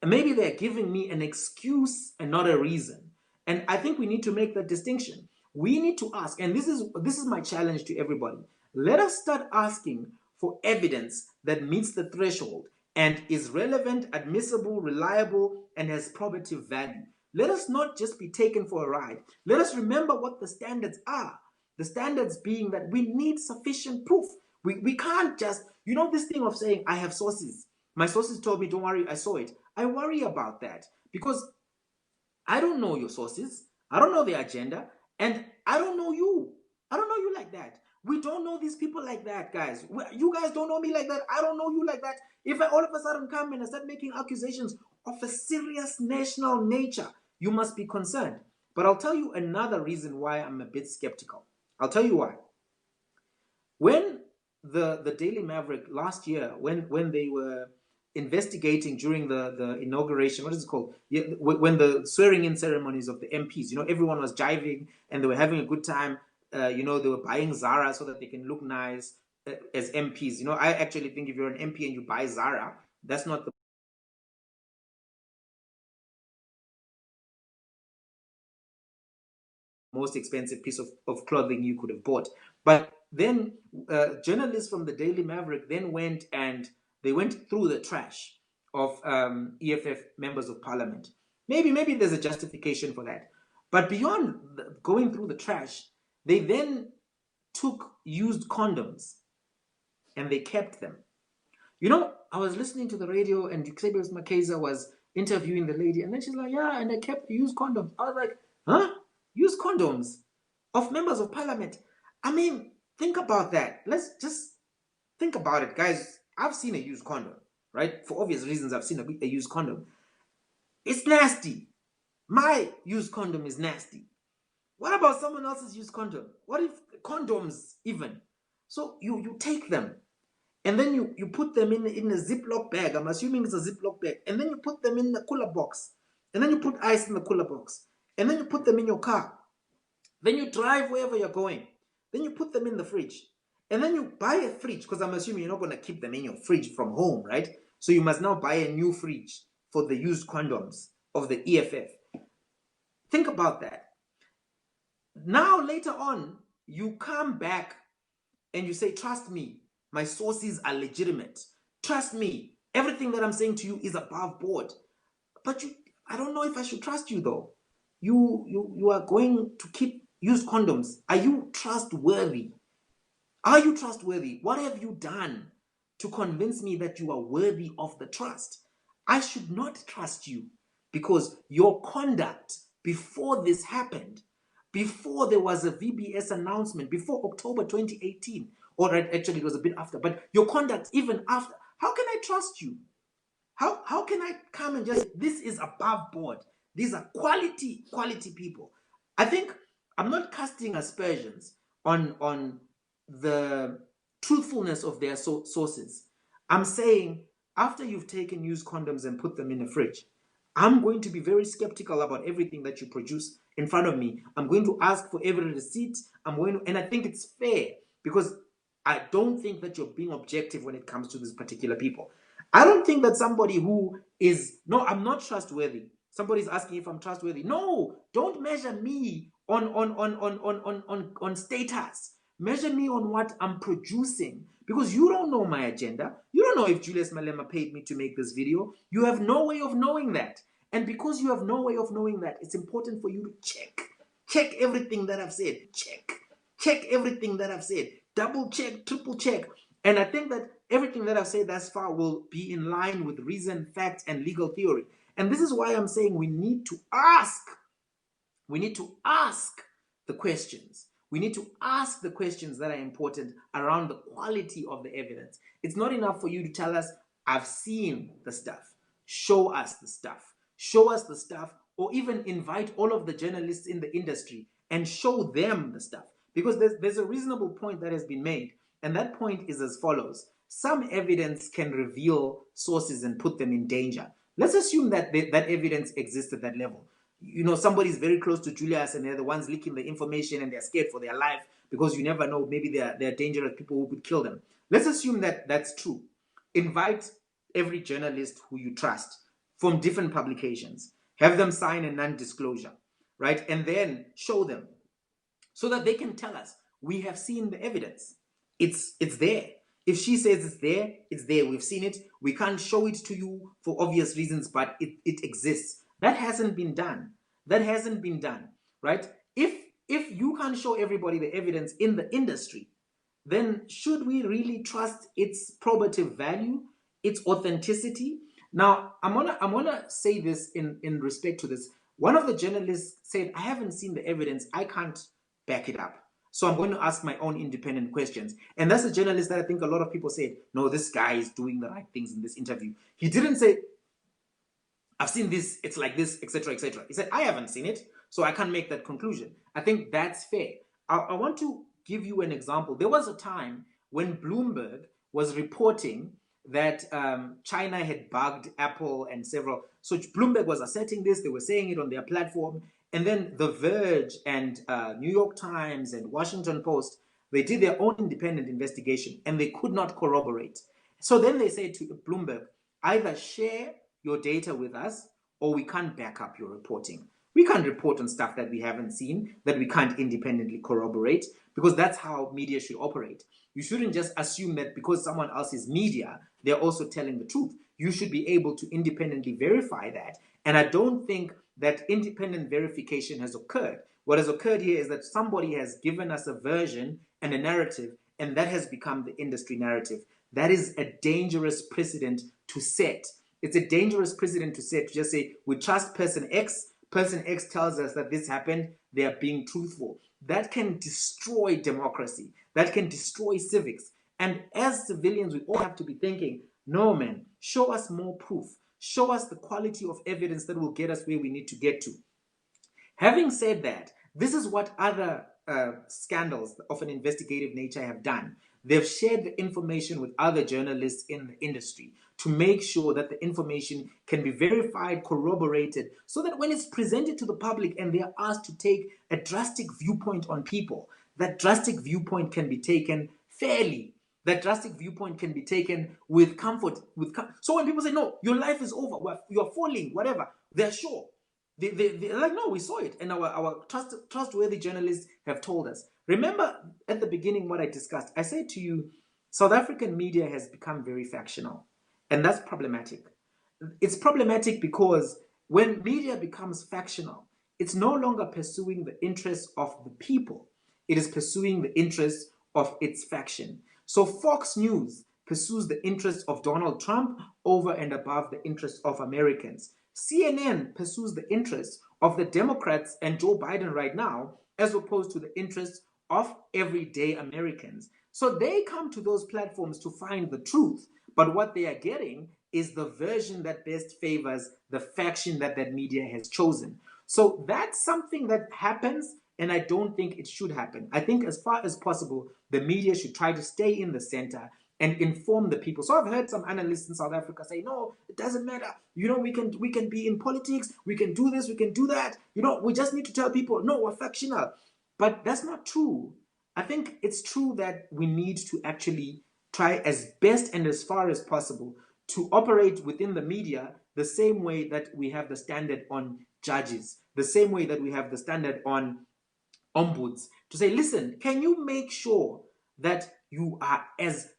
And maybe they're giving me an excuse and not a reason. And I think we need to make that distinction. We need to ask, and this is my challenge to everybody. Let us start asking for evidence that meets the threshold and is relevant, admissible, reliable, and has probative value. Let us not just be taken for a ride. Let us remember what the standards are. The standards being that we need sufficient proof. We can't just, this thing of saying, I have sources. My sources told me, don't worry, I saw it. I worry about that because I don't know your sources. I don't know their agenda. And I don't know you. I don't know you like that. We don't know these people like that, guys. You guys don't know me like that. I don't know you like that. If I all of a sudden come and I start making accusations of a serious national nature, you must be concerned. But I'll tell you another reason why I'm a bit skeptical. I'll tell you why. When the Daily Maverick last year, when they were investigating during the inauguration, what is it called? Yeah, when the swearing-in ceremonies of the MPs, everyone was jiving and they were having a good time. They were buying Zara so that they can look nice as MPs. I actually think if you're an MP and you buy Zara, that's not the most expensive piece of clothing you could have bought. But then journalists from the Daily Maverick then went through the trash of EFF members of parliament. Maybe there's a justification for that. But beyond going through the trash, they then took used condoms and they kept them. I was listening to the radio and Xavier Makeza was interviewing the lady, and then she's like, yeah, and I kept the used condoms. I was like, huh? Used condoms of members of parliament? I mean, think about that. Let's just think about it, guys. I've seen a used condom, right? For obvious reasons, I've seen a used condom. It's nasty. My used condom is nasty. What about someone else's used condom? What if condoms even? So you take them and then you put them in a Ziploc bag. I'm assuming it's a Ziploc bag. And then you put them in the cooler box. And then you put ice in the cooler box. And then you put them in your car. Then you drive wherever you're going. Then you put them in the fridge. And then you buy a fridge, because I'm assuming you're not going to keep them in your fridge from home, right? So you must now buy a new fridge for the used condoms of the EFF. Think about that. Now, later on, you come back and you say, trust me, my sources are legitimate. Trust me, everything that I'm saying to you is above board. But I don't know if I should trust you, though. You are going to keep used condoms. Are you trustworthy? Are you trustworthy? What have you done to convince me that you are worthy of the trust? I should not trust you because your conduct before this happened, before there was a VBS announcement, before October 2018, or actually it was a bit after, but your conduct even after, how can I trust you? How can I come and just, this is above board. These are quality people. I think I'm not casting aspersions on the truthfulness of their sources. I'm saying after you've taken used condoms and put them in a fridge, I'm going to be very skeptical about everything that you produce in front of me. I'm going to ask for every receipt. And I think it's fair because I don't think that you're being objective when it comes to these particular people. I don't think that somebody who is, no, I'm not trustworthy. Somebody's asking if I'm trustworthy. No, don't measure me on status. Measure me on what I'm producing, because you don't know my agenda. You don't know if Julius Malema paid me to make this video. You have no way of knowing that. And because you have no way of knowing that, it's important for you to check everything that I've said. Check everything that I've said. Double check, triple check. And I think that everything that I've said thus far will be in line with reason, fact, and legal theory. And this is why I'm saying we need to ask. We need to ask the questions. We need to ask the questions that are important around the quality of the evidence. It's not enough for you to tell us, I've seen the stuff. Show us the stuff. Show us the stuff, or even invite all of the journalists in the industry and show them the stuff. Because there's a reasonable point that has been made, and that point is as follows. Some evidence can reveal sources and put them in danger. Let's assume that that evidence exists at that level. You know, somebody's very close to Julius and they're the ones leaking the information and they're scared for their life because you never know, maybe they're dangerous people who could kill them. Let's assume that that's true. Invite every journalist who you trust from different publications. Have them sign a non-disclosure, right? And then show them so that they can tell us, we have seen the evidence. It's there. If she says it's there, it's there. We've seen it. We can't show it to you for obvious reasons, but it exists. That hasn't been done. That hasn't been done, right? If you can't show everybody the evidence in the industry, then should we really trust its probative value, its authenticity? Now, I'm gonna say this in respect to this. One of the journalists said, I haven't seen the evidence. I can't back it up. So I'm going to ask my own independent questions. And that's the journalist that I think a lot of people said, no, this guy is doing the right things in this interview. He didn't say, I've seen this, it's like this, etc., etc. He said, I haven't seen it, so I can't make that conclusion. I think that's fair. I want to give you an example. There was a time when Bloomberg was reporting that China had bugged Apple and several. So Bloomberg was asserting this. They were saying it on their platform. And then The Verge and New York Times and Washington Post, they did their own independent investigation and they could not corroborate. So then they said to Bloomberg, either share your data with us or we can't back up your reporting. We can't report on stuff that we haven't seen, that we can't independently corroborate, because that's how media should operate. You shouldn't just assume that because someone else is media, they're also telling the truth. You should be able to independently verify that. And I don't think that independent verification has occurred. What has occurred here is that somebody has given us a version and a narrative, and that has become the industry narrative. That is a dangerous precedent to set. It's a dangerous precedent to set, to just say, we trust person X tells us that this happened, they are being truthful. That can destroy democracy. That can destroy civics. And as civilians, we all have to be thinking, no, man, show us more proof. Show us the quality of evidence that will get us where we need to get to. Having said that, this is what other scandals of an investigative nature have done. They've shared the information with other journalists in the industry to make sure that the information can be verified, corroborated, so that when it's presented to the public and they are asked to take a drastic viewpoint on people, that drastic viewpoint can be taken fairly. That drastic viewpoint can be taken with comfort. So when people say, no, your life is over, you're falling, whatever, they're sure. They're like, no, we saw it. And our trustworthy journalists have told us. Remember at the beginning what I discussed. I said to you, South African media has become very factional. And that's problematic. It's problematic because when media becomes factional, it's no longer pursuing the interests of the people. It is pursuing the interests of its faction. So Fox News pursues the interests of Donald Trump over and above the interests of Americans. CNN pursues the interests of the Democrats and Joe Biden right now, as opposed to the interests of everyday Americans. So they come to those platforms to find the truth, but what they are getting is the version that best favors the faction that media has chosen. So that's something that happens, and I don't think it should happen. I think as far as possible, the media should try to stay in the center and inform the people. So I've heard some analysts in South Africa say, no, it doesn't matter. You know, we can be in politics, we can do this, we can do that. You know, we just need to tell people, no, we're factional. But that's not true. I think it's true that we need to actually try as best and as far as possible to operate within the media the same way that we have the standard on judges, the same way that we have the standard on ombuds, to say, listen, can you make sure that you are as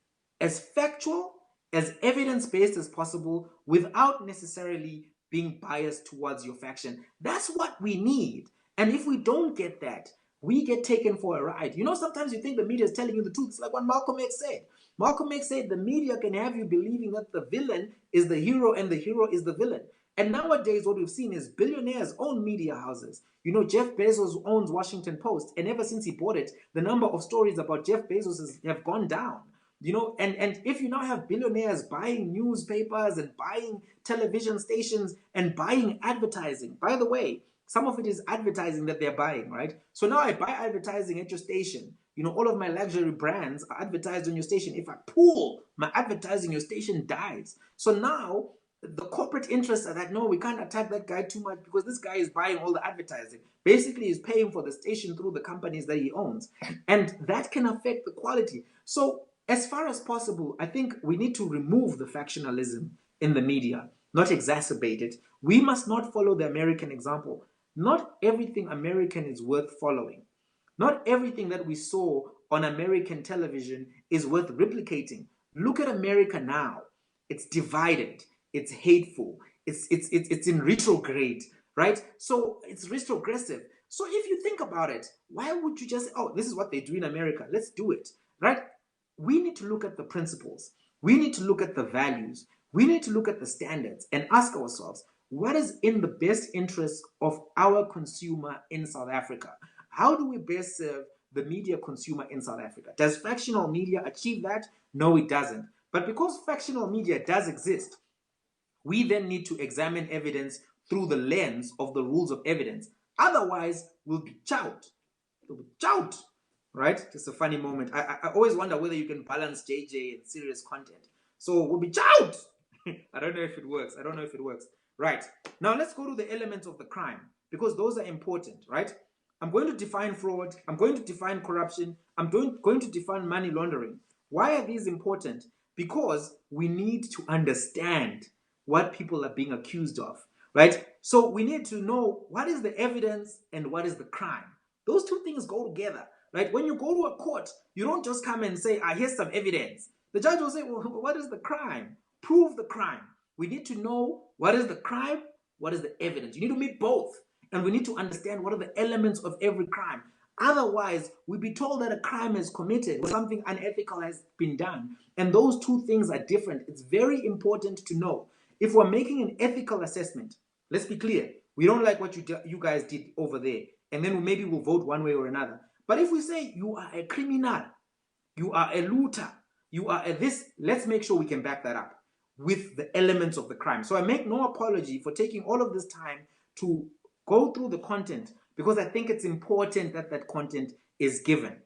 factual, as evidence-based as possible without necessarily being biased towards your faction? That's what we need. And if we don't get that, we get taken for a ride. You know, sometimes you think the media is telling you the truth. It's like what Malcolm X said. Malcolm X said the media can have you believing that the villain is the hero and the hero is the villain. And nowadays, what we've seen is billionaires own media houses. You know, Jeff Bezos owns Washington Post, and ever since he bought it, the number of stories about Jeff Bezos have gone down. You know, and if you now have billionaires buying newspapers and buying television stations and buying advertising, by the way, some of it is advertising that they're buying, right? So now I buy advertising at your station. You know, all of my luxury brands are advertised on your station. If I pull my advertising, your station dies. So now the corporate interests are that, no, we can't attack that guy too much because this guy is buying all the advertising. Basically, he's paying for the station through the companies that he owns. And that can affect the quality. So as far as possible, I think we need to remove the factionalism in the media, not exacerbate it. We must not follow the American example. Not everything American is worth following. Not everything that we saw on American television is worth replicating. Look at America now. It's divided. It's hateful. It's in retrograde, right? So it's retrogressive. So if you think about it, why would you just, oh, this is what they do in America, let's do it, right? We need to look at the principles. We need to look at the values. We need to look at the standards and ask ourselves, what is in the best interest of our consumer in South Africa? How do we best serve the media consumer in South Africa? Does factional media achieve that? No, it doesn't. But because factional media does exist, we then need to examine evidence through the lens of the rules of evidence. Otherwise, we'll be chowed. We'll be chowed, right? Just a funny moment. I always wonder whether you can balance JJ and serious content. So we'll be chowed. I don't know if it works. I don't know if it works. Right. Now let's go to the elements of the crime, because those are important, right? I'm going to define fraud. I'm going to define corruption. I'm going to define money laundering. Why are these important? Because we need to understand what people are being accused of, right? So we need to know what is the evidence and what is the crime. Those two things go together, right? When you go to a court, you don't just come and say, here's some evidence. The judge will say, well, what is the crime? Prove the crime. We need to know what is the crime, what is the evidence. You need to meet both. And we need to understand what are the elements of every crime. Otherwise, we'll be told that a crime is committed or something unethical has been done. And those two things are different. It's very important to know. If we're making an ethical assessment, let's be clear. We don't like what you guys did over there. And then maybe we'll vote one way or another. But if we say you are a criminal, you are a looter, you are a this, let's make sure we can back that up with the elements of the crime. So I make no apology for taking all of this time to go through the content, because I think it's important that that content is given.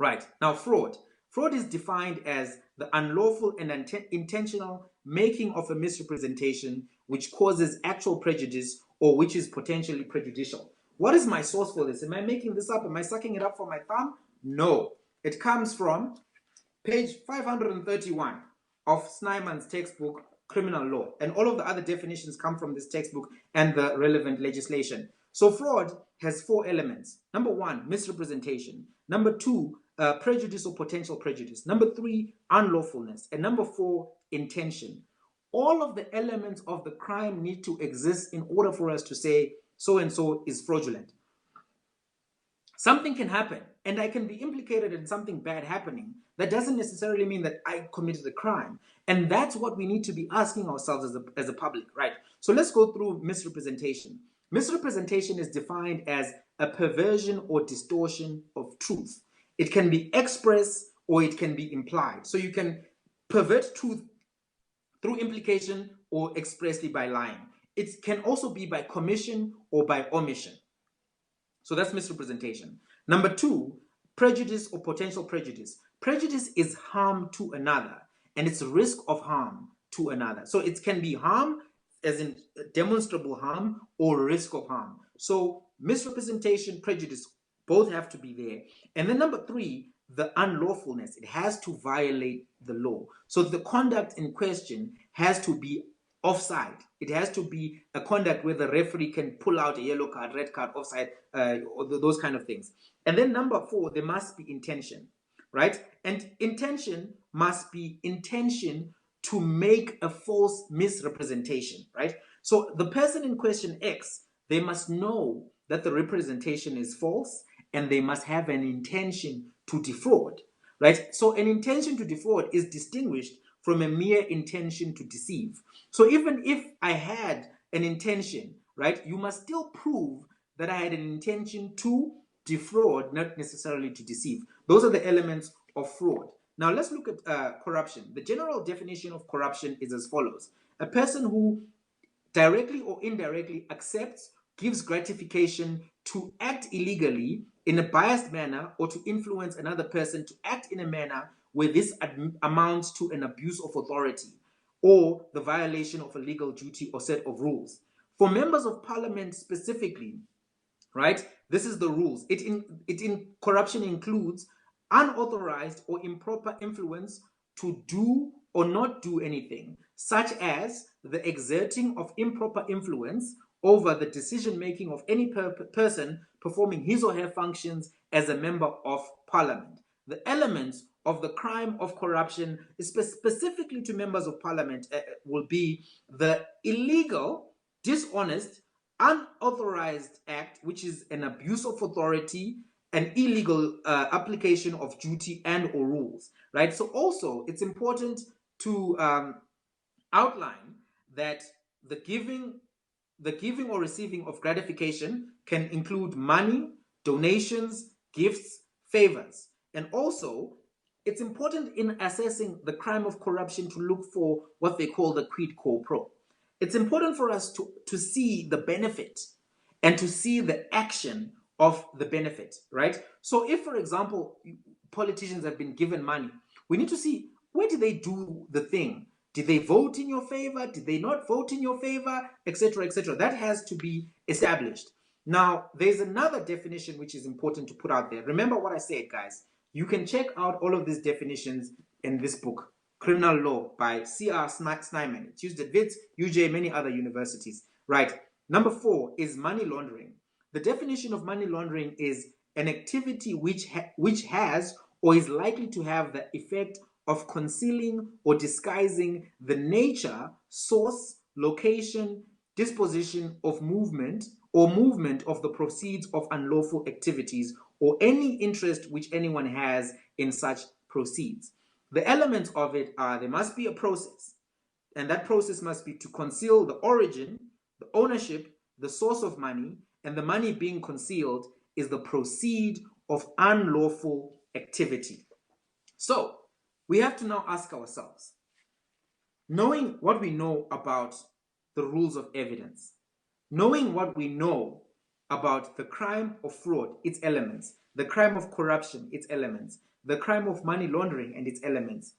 Right. Now, fraud. Fraud is defined as the unlawful and intentional making of a misrepresentation which causes actual prejudice or which is potentially prejudicial. What is my source for this? Am I making this up? Am I sucking it up from my thumb? No. It comes from page 531 of Snyman's textbook, Criminal Law. And all of the other definitions come from this textbook and the relevant legislation. So fraud has four elements. Number one, misrepresentation. Number two, prejudice or potential prejudice. Number three, unlawfulness. And number four, intention. All of the elements of the crime need to exist in order for us to say so-and-so is fraudulent. Something can happen, and I can be implicated in something bad happening. That doesn't necessarily mean that I committed the crime. And that's what we need to be asking ourselves as a public, right? So let's go through misrepresentation. Misrepresentation is defined as a perversion or distortion of truth. It can be express or it can be implied. So you can pervert truth through implication or expressly by lying. It can also be by commission or by omission. So that's misrepresentation. Number two, prejudice or potential prejudice. Prejudice is harm to another, and it's risk of harm to another. So it can be harm, as in demonstrable harm, or risk of harm. So misrepresentation, prejudice, both have to be there. And then number three, the unlawfulness. It has to violate the law. So the conduct in question has to be offside. It has to be a conduct where the referee can pull out a yellow card, red card, offside, or those kind of things. And then number 4, there must be intention, right? And intention must be intention to make a false misrepresentation, right? So the person in question X, they must know that the representation is false, and they must have an intention to defraud, right? So an intention to defraud is distinguished from a mere intention to deceive. So even if I had an intention, right, you must still prove that I had an intention to defraud, not necessarily to deceive. Those are the elements of fraud. Now let's look at corruption. The general definition of corruption is as follows: a person who directly or indirectly accepts, gives gratification to act illegally in a biased manner, or to influence another person to act in a manner where this amounts to an abuse of authority or the violation of a legal duty or set of rules. For members of parliament specifically, right, this is the rules. Corruption includes unauthorized or improper influence to do or not do anything, such as the exerting of improper influence over the decision making of any person performing his or her functions as a member of parliament. The elements of the crime of corruption, specifically to members of parliament, will be the illegal, dishonest, unauthorized act, which is an abuse of authority, an illegal application of duty and or rules, right? So also it's important to outline that the giving or receiving of gratification can include money, donations, gifts, favors. And also, it's important in assessing the crime of corruption to look for what they call the quid pro quo. It's important for us to see the benefit and to see the action of the benefit, right? So if, for example, politicians have been given money, we need to see, where did they do the thing? Did they vote in your favor? Did they not vote in your favor? Etc., etc. That has to be established. Now, there's another definition which is important to put out there. Remember what I said, guys. You can check out all of these definitions in this book, Criminal Law by C.R. Snyman. It's used at WITS, UJ, many other universities. Right. Number 4 is money laundering. The definition of money laundering is an activity which has or is likely to have the effect of concealing or disguising the nature, source, location, disposition of movement of the proceeds of unlawful activities, or any interest which anyone has in such proceeds. The elements of it are, there must be a process, and that process must be to conceal the origin, the ownership, the source of money, and the money being concealed is the proceed of unlawful activity. So, we have to now ask ourselves, knowing what we know about the rules of evidence, knowing what we know about the crime of fraud, its elements, the crime of corruption, its elements, the crime of money laundering and its elements,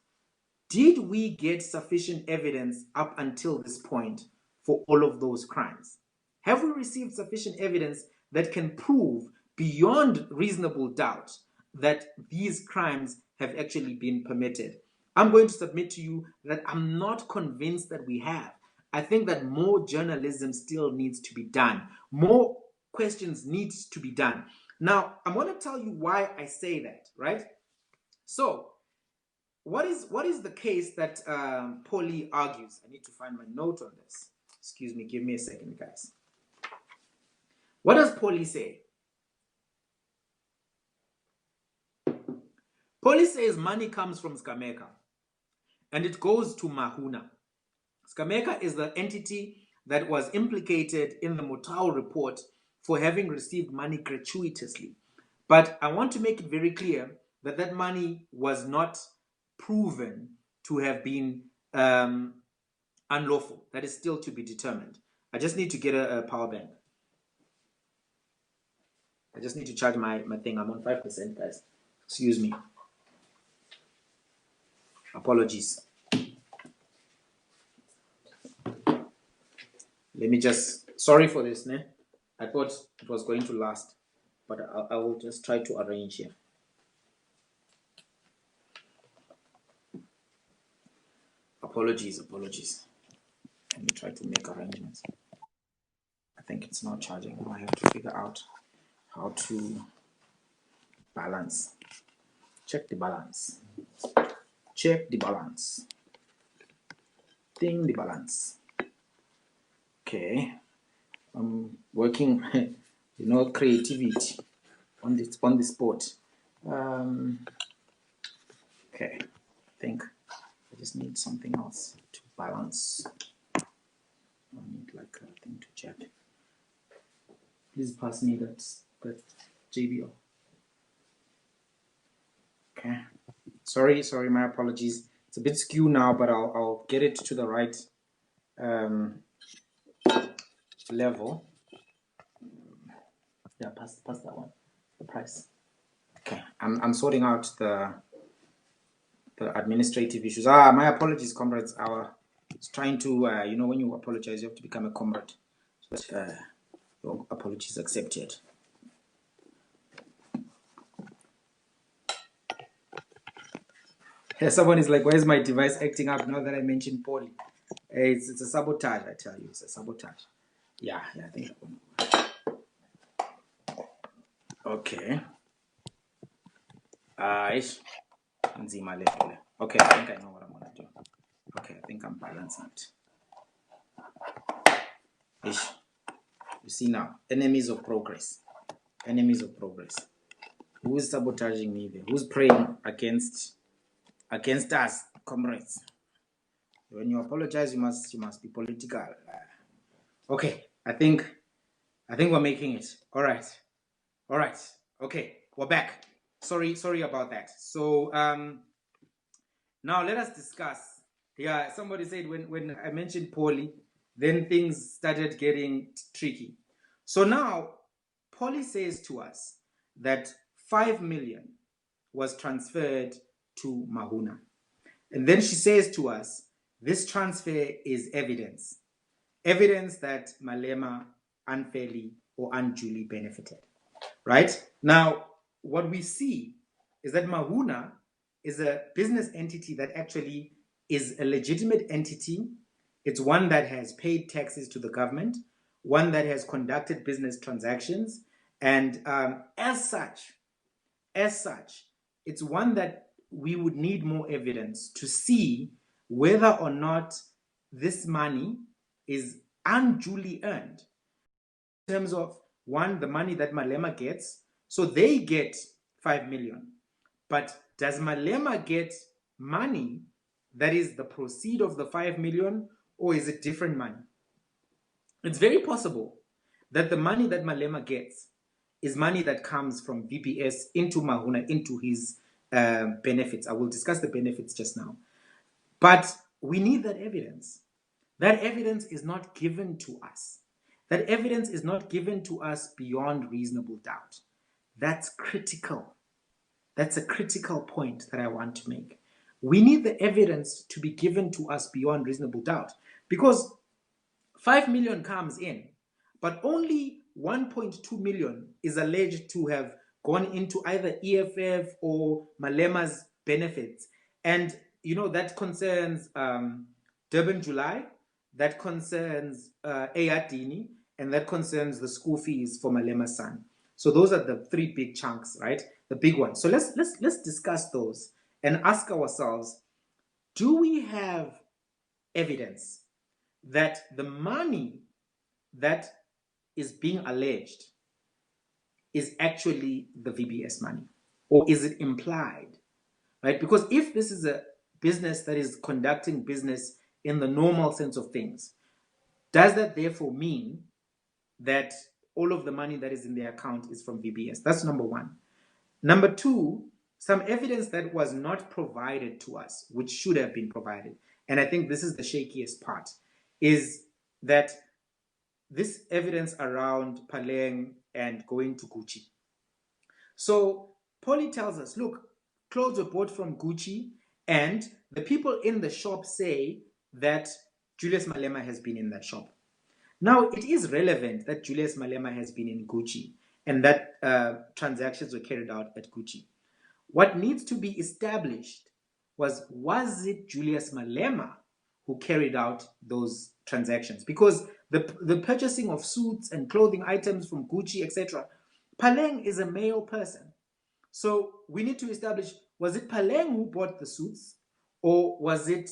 did we get sufficient evidence up until this point for all of those crimes? Have we received sufficient evidence that can prove beyond reasonable doubt that these crimes have actually been permitted? I'm going to submit to you that I'm not convinced that we have. I think that more journalism still needs to be done. More questions needs to be done. Now, I'm going to tell you why I say that, right? So, what is the case that Paulie argues? I need to find my note on this. Excuse me, give me a second, guys. What does Paulie say? Paulie says money comes from Kaamika and it goes to Meruna. Kaamika is the entity that was implicated in the Motau report for having received money gratuitously. But I want to make it very clear that that money was not proven to have been unlawful. That is still to be determined. I just need to get a power bank. I just need to charge my thing. I'm on 5%, guys. Excuse me. Apologies. Let me just, sorry for this, ne? I thought it was going to last, but I will just try to arrange here. Apologies. I me try to make arrangements. I think it's not charging. I have to figure out how to balance. Check the balance. Check the balance. Thing the balance. Okay. I'm working, creativity on the spot. Okay. I think I just need something else to balance. I need like a thing to check. Please pass me that JBL. Okay. Sorry, my apologies. It's a bit skew now, but I'll get it to the right level. Yeah, pass that one. The price. Okay. I'm sorting out the administrative issues. My apologies, comrades. I was trying to when you apologize, you have to become a comrade. But your apologies accepted. Someone is like, why is my device acting up now that I mentioned poorly? It's a sabotage, I tell you. It's a sabotage. Yeah, I think that one. Okay. Okay, I think I know what I'm going to do. Okay, I think I'm balancing it. You see now, enemies of progress. Enemies of progress. Who is sabotaging me there? Who's praying against us, comrades? When you apologize, you must be political. Okay, I think we're making it. All right. Okay, we're back. Sorry about that. So now let us discuss. Yeah, somebody said when I mentioned Polly, then things started getting tricky. So now Polly says to us that 5 million was transferred to Mahuna. And then she says to us, this transfer is evidence that Malema unfairly or unduly benefited. Right? Now, what we see is that Mahuna is a business entity that actually is a legitimate entity. It's one that has paid taxes to the government, one that has conducted business transactions, and as such, it's one that we would need more evidence to see whether or not this money is unduly earned. In terms of, one, the money that Malema gets, so they get 5 million. But does Malema get money that is the proceed of the 5 million, or is it different money? It's very possible that the money that Malema gets is money that comes from VPS into Mahuna, into his benefits. I will discuss the benefits just now. But we need that evidence. That evidence is not given to us. That evidence is not given to us beyond reasonable doubt. That's critical. That's a critical point that I want to make. We need the evidence to be given to us beyond reasonable doubt, because 5 million comes in, but only 1.2 million is alleged to have gone into either EFF or Malema's benefits. And, that concerns Durbin July, that concerns Ayadini, and that concerns the school fees for Malema's son. So those are the 3 big chunks, right? The big ones. So let's discuss those and ask ourselves, do we have evidence that the money that is being alleged is actually the VBS money? Or is it implied? Right? Because if this is a business that is conducting business in the normal sense of things, does that therefore mean that all of the money that is in the account is from VBS? That's number one. Number two, some evidence that was not provided to us, which should have been provided, and I think this is the shakiest part, is that this evidence around Paleng and going to Gucci. So Polly tells us, look, clothes were bought from Gucci, and the people in the shop say that Julius Malema has been in that shop. Now, it is relevant that Julius Malema has been in Gucci and that transactions were carried out at Gucci. What needs to be established was it Julius Malema who carried out those transactions, because the purchasing of suits and clothing items from Gucci, etc., Paleng is a male person. So we need to establish, was it Paleng who bought the suits, or was it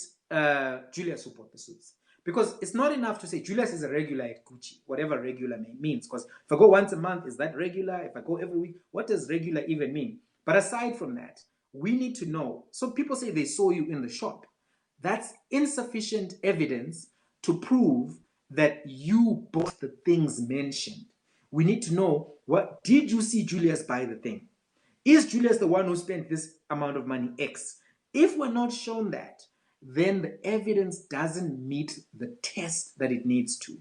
Julius who bought the suits? Because it's not enough to say Julius is a regular at Gucci, whatever regular means. Because if I go once a month, is that regular? If I go every week, what does regular even mean? But aside from that, we need to know. So people say they saw you in the shop. That's insufficient evidence to prove that you bought the things mentioned. We need to know, what did you see Julius buy the thing? Is Julius the one who spent this amount of money, X? If we're not shown that, then the evidence doesn't meet the test that it needs to.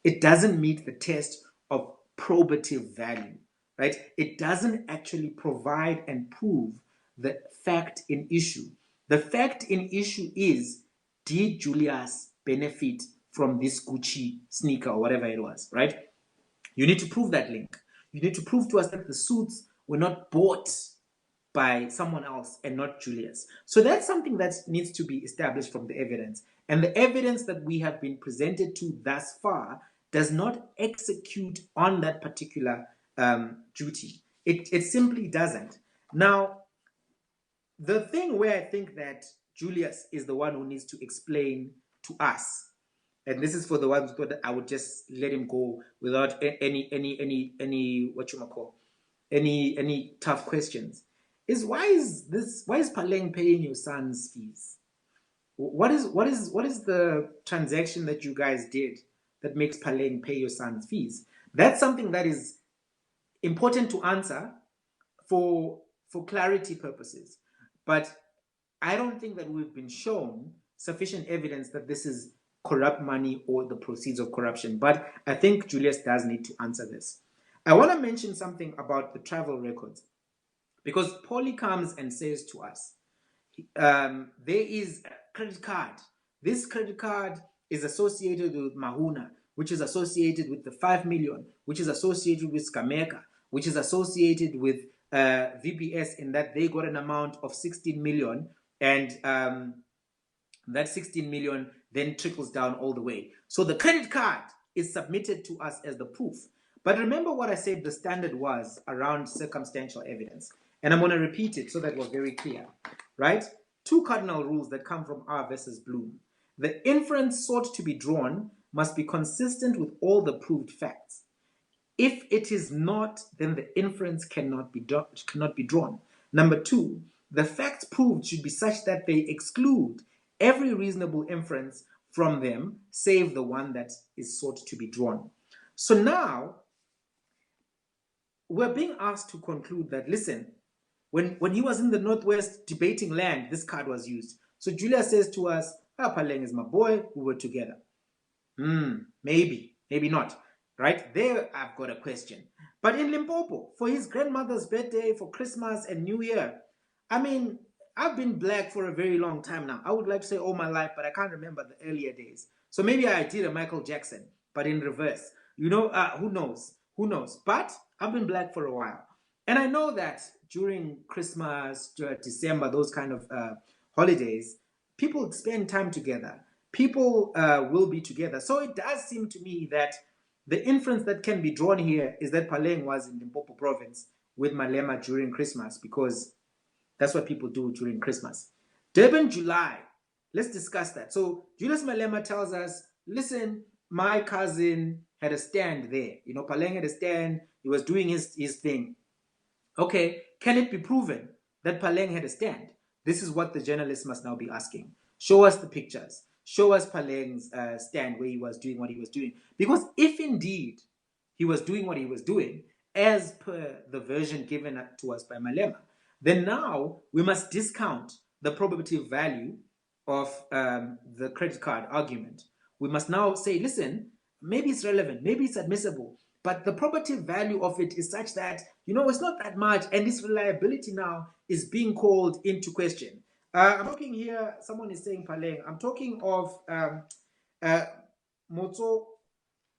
It doesn't meet the test of probative value, right? It doesn't actually provide and prove the fact in issue. The fact in issue is, did Julius benefit from this Gucci sneaker or whatever it was, right? You need to prove that link. You need to prove to us that the suits were not bought by someone else and not Julius. So that's something that needs to be established from the evidence. And the evidence that we have been presented to thus far does not execute on that particular duty. It simply doesn't. Now, the thing where I think that Julius is the one who needs to explain to us, and this is for the ones who thought I would just let him go without any what you might call any tough questions, is why is Paleng paying your son's fees? What is the transaction that you guys did that makes Paleng pay your son's fees? That's something that is important to answer for clarity purposes. But I don't think that we've been shown sufficient evidence that this is corrupt money or the proceeds of corruption. But I think Julius does need to answer this. I want to mention something about the travel records, because Polly comes and says to us, there is a credit card. This credit card is associated with Meruna, which is associated with the 5 million, which is associated with Kaamika, which is associated with VPS, in that they got an amount of 16 million, and that 16 million then trickles down all the way. So the credit card is submitted to us as the proof. But remember what I said the standard was around circumstantial evidence. And I'm going to repeat it so that we're very clear, right? 2 cardinal rules that come from R versus Bloom. The inference sought to be drawn must be consistent with all the proved facts. If it is not, then the inference cannot be drawn. Number 2, the facts proved should be such that they exclude every reasonable inference from them, save the one that is sought to be drawn. So now, we're being asked to conclude that, listen, when he was in the Northwest debating land, this card was used. So Julius says to us, Paleng is my boy, we were together. Maybe not. Right? There I've got a question. But in Limpopo, for his grandmother's birthday, for Christmas and New Year, I mean, I've been black for a very long time now. I would like to say all my life, but I can't remember the earlier days. So maybe I did a Michael Jackson, but in reverse. You know, who knows? Who knows? But I've been black for a while. And I know that during Christmas, December, those kind of holidays, people spend time together. People will be together. So it does seem to me that the inference that can be drawn here is that Paleng was in Limpopo province with Malema during Christmas, because that's what people do during Christmas. Durbin, July. Let's discuss that. So Julius Malema tells us, listen, my cousin had a stand there. You know, Paleng had a stand. He was doing his thing. Okay, can it be proven that Paleng had a stand? This is what the journalist must now be asking. Show us the pictures. Show us Paleng's stand where he was doing what he was doing. Because if indeed he was doing what he was doing, as per the version given to us by Malema, then now we must discount the probative value of the credit card argument. We must now say, listen, maybe it's relevant, maybe it's admissible, but the probative value of it is such that, you know, it's not that much, and this reliability now is being called into question. I'm talking here, someone is saying Paleng. I'm talking of Matsobana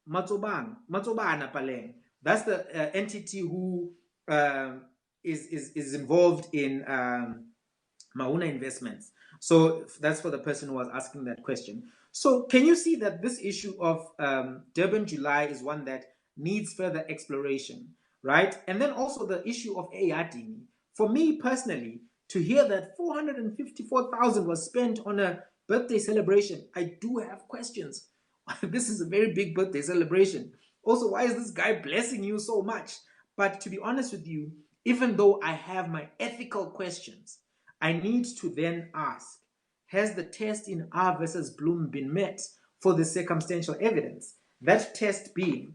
Paleng. That's the entity who is involved in Meruna investments. So that's for the person who was asking that question. So can you see that this issue of Durbin July is one that needs further exploration, right? And then also the issue of Ayadini. For me personally, to hear that 454,000 was spent on a birthday celebration, I do have questions. This is a very big birthday celebration. Also, why is this guy blessing you so much? But to be honest with you, even though I have my ethical questions, I need to then ask, has the test in R versus Bloom been met for the circumstantial evidence? That test being,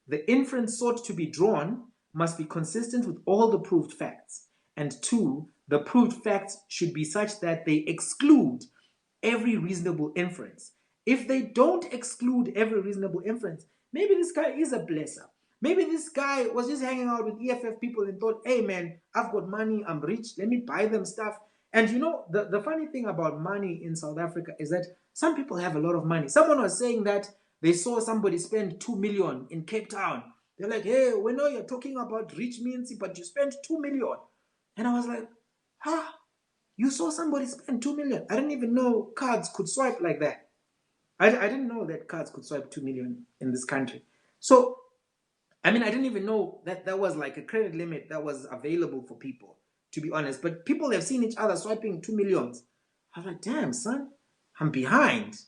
the inference sought to be drawn must be consistent with all the proved facts. And two, the proved facts should be such that they exclude every reasonable inference. If they don't exclude every reasonable inference, maybe this guy is a blesser. Maybe this guy was just hanging out with EFF people and thought, hey man, I've got money, I'm rich, let me buy them stuff. And you know, the funny thing about money in South Africa is that some people have a lot of money. Someone was saying that they saw somebody spend 2 million in Cape Town. They're like, hey, we know you're talking about rich means, but you spent 2 million. And I was like, huh? You saw somebody spend 2 million. I didn't even know cards could swipe like that. I didn't know that cards could swipe 2 million in this country. So, I mean, I didn't even know that that was like a credit limit that was available for people, to be honest. But people have seen each other swiping 2 millions. I was like, damn, son, I'm behind.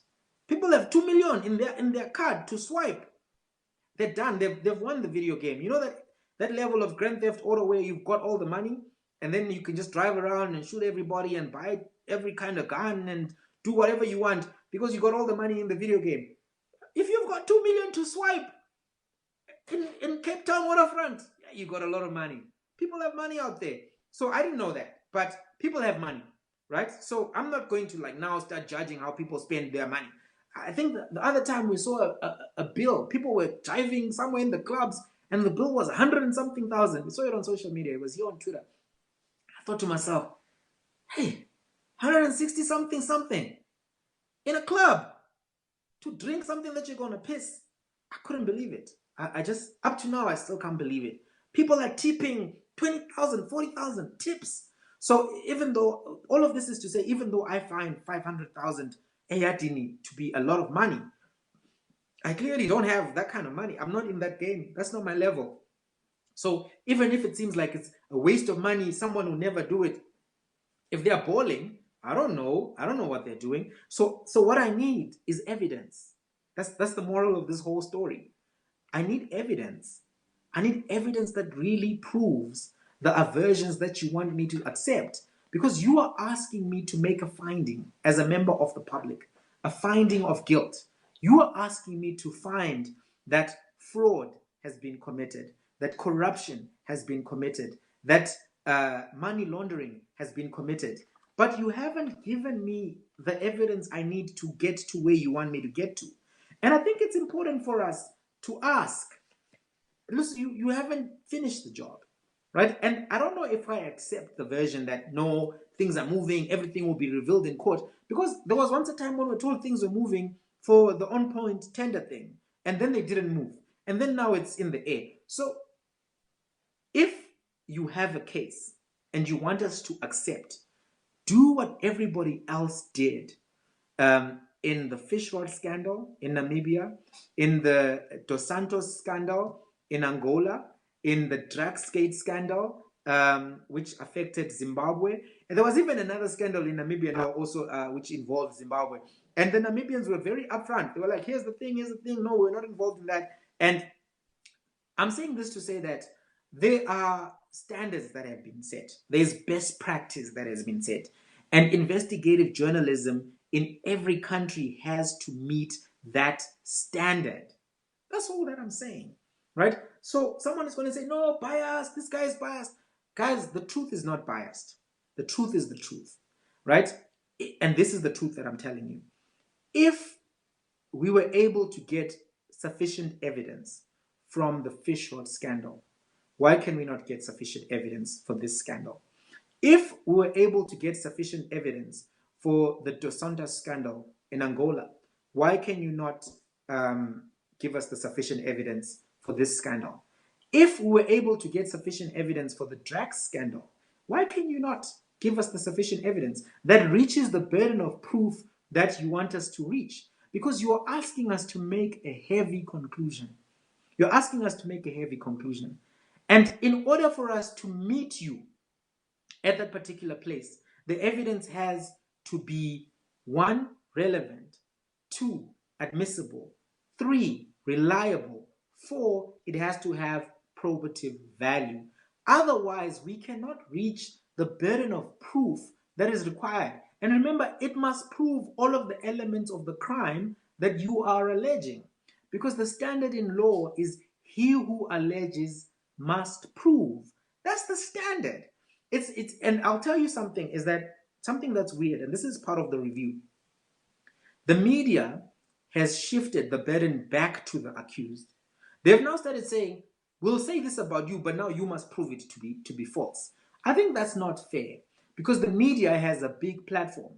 People have 2 million in their card to swipe. They're done. They've won the video game. You know that level of Grand Theft Auto where you've got all the money and then you can just drive around and shoot everybody and buy every kind of gun and do whatever you want because you got all the money in the video game. If you've got 2 million to swipe in Cape Town waterfront, yeah, you got a lot of money. People have money out there. So I didn't know that, but people have money, right? So I'm not going to like now start judging how people spend their money. I think the other time we saw a bill, people were driving somewhere in the clubs and the bill was 100 and something thousand. We saw it on social media. It was here on Twitter. I thought to myself, hey, 160 something in a club to drink something that you're going to piss. I couldn't believe it. I just, up to now, I still can't believe it. People are tipping 20,000, 40,000 tips. So even though, all of this is to say, even though I find 500,000 Ayadini to be a lot of money, I clearly don't have that kind of money. I'm not in that game. That's not my level. So even if it seems like it's a waste of money, someone will never do it. If they're balling, I don't know what they're doing. So what I need is evidence. That's the moral of this whole story. I need evidence. I need evidence that really proves the aversions that you want me to accept. Because you are asking me to make a finding as a member of the public, a finding of guilt. You are asking me to find that fraud has been committed, that corruption has been committed, that money laundering has been committed. But you haven't given me the evidence I need to get to where you want me to get to. And I think it's important for us to ask, listen, you haven't finished the job, right? And I don't know if I accept the version that no, things are moving, everything will be revealed in court, because there was once a time when we were told things were moving for the on-point tender thing, and then they didn't move, and then now it's in the air. So if you have a case and you want us to accept, do what everybody else did in the fish rod scandal in Namibia, in the Dos Santos scandal in Angola, in the drag skate scandal, which affected Zimbabwe. And there was even another scandal in Namibia now also, which involved Zimbabwe. And the Namibians were very upfront. They were like, here's the thing. No, we're not involved in that. And I'm saying this to say that there are standards that have been set. There's best practice that has been set. And investigative journalism in every country has to meet that standard. That's all that I'm saying, right? So someone is going to say, no, biased, this guy is biased. Guys, the truth is not biased. The truth is the truth, right? And this is the truth that I'm telling you. If we were able to get sufficient evidence from the fish rod scandal, why can we not get sufficient evidence for this scandal? If we were able to get sufficient evidence for the Dos Santos scandal in Angola, why can you not give us the sufficient evidence for this scandal? If we were able to get sufficient evidence for the drag scandal, why can you not give us the sufficient evidence that reaches the burden of proof that you want us to reach. Because you are asking us to make a heavy conclusion. You're asking us to make a heavy conclusion. And in order for us to meet you at that particular place, the evidence has to be 1, relevant, 2, admissible, 3, reliable, 4, it has to have probative value. Otherwise, we cannot reach the burden of proof that is required. And remember, it must prove all of the elements of the crime that you are alleging. Because the standard in law is he who alleges must prove. That's the standard. And I'll tell you something, is that something that's weird, and this is part of the review. The media has shifted the burden back to the accused. They've now started saying, we'll say this about you, but now you must prove it to be false. I think that's not fair, because the media has a big platform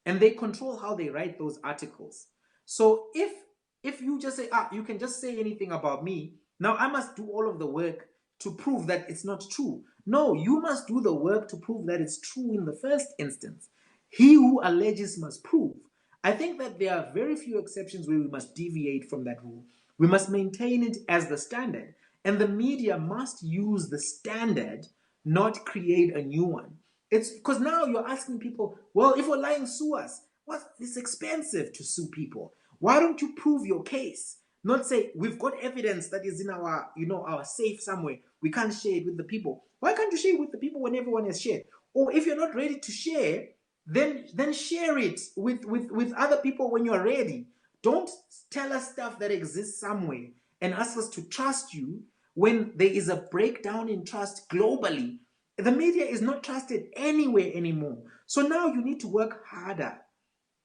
and they control how they write those articles. So if you just say, you can just say anything about me, now I must do all of the work to prove that it's not true. No, you must do the work to prove that it's true in the first instance. He who alleges must prove. I think that there are very few exceptions where we must deviate from that rule. We must maintain it as the standard. And the media must use the standard, not create a new one. It's because now you're asking people, well, if we're lying, sue us. Well, it's expensive to sue people. Why don't you prove your case? Not say, we've got evidence that is in our safe somewhere. We can't share it with the people. Why can't you share it with the people when everyone has shared? Or if you're not ready to share, then share it with other people when you're ready. Don't tell us stuff that exists somewhere and ask us to trust you when there is a breakdown in trust globally. The media is not trusted anywhere anymore. So now you need to work harder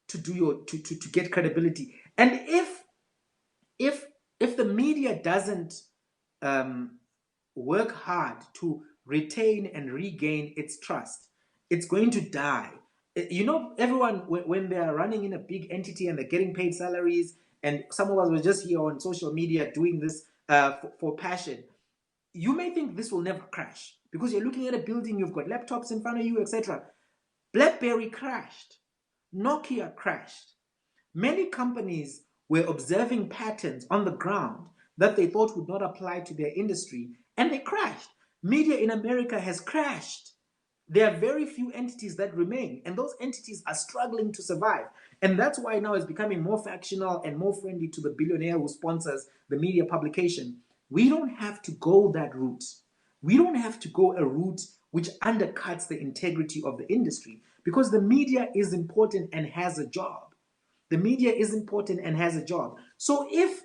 to do to get credibility. And if the media doesn't work hard to retain and regain its trust, it's going to die. Everyone, when they are running in a big entity and they're getting paid salaries, and some of us were just here on social media doing this for passion, you may think this will never crash because you're looking at a building, you've got laptops in front of you, etc. BlackBerry crashed. Nokia crashed. Many companies were observing patterns on the ground that they thought would not apply to their industry, and they crashed. Media in America has crashed. There are very few entities that remain, and those entities are struggling to survive. And that's why now it's becoming more factional and more friendly to the billionaire who sponsors the media publication. We don't have to go that route. We don't have to go a route which undercuts the integrity of the industry, because the media is important and has a job. The media is important and has a job. So if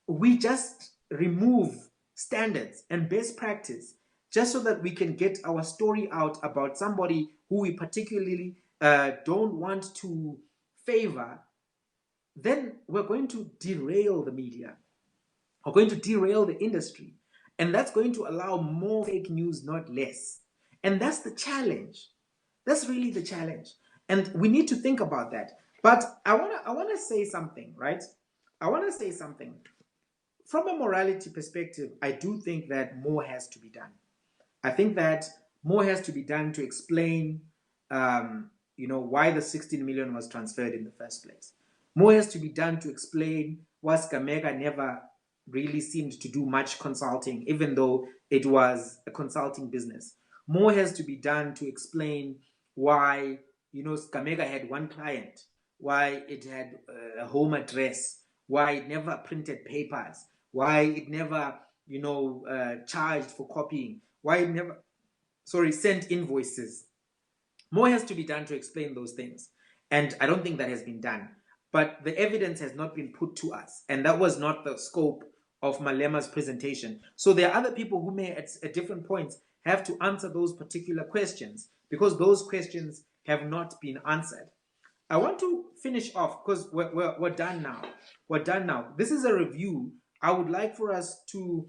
we just remove standards and best practice just so that we can get our story out about somebody who we particularly don't want to favor, then we're going to derail the media. We're going to derail the industry. And that's going to allow more fake news, not less. And that's the challenge. That's really the challenge. And we need to think about that. But I want to say something, right? I want to say something. From a morality perspective, I do think that more has to be done. I think that more has to be done to explain, why the 16 million was transferred in the first place. More has to be done to explain why Kaamika never really seemed to do much consulting, even though it was a consulting business. More has to be done to explain why, Kaamika had one client, why it had a home address, why it never printed papers, why it never, charged for copying, why it never, sent invoices. More has to be done to explain those things. And I don't think that has been done. But the evidence has not been put to us. And that was not the scope of Malema's presentation. So there are other people who may, at different points, have to answer those particular questions, because those questions have not been answered. I want to finish off because we're done now. We're done now. This is a review. I would like for us to,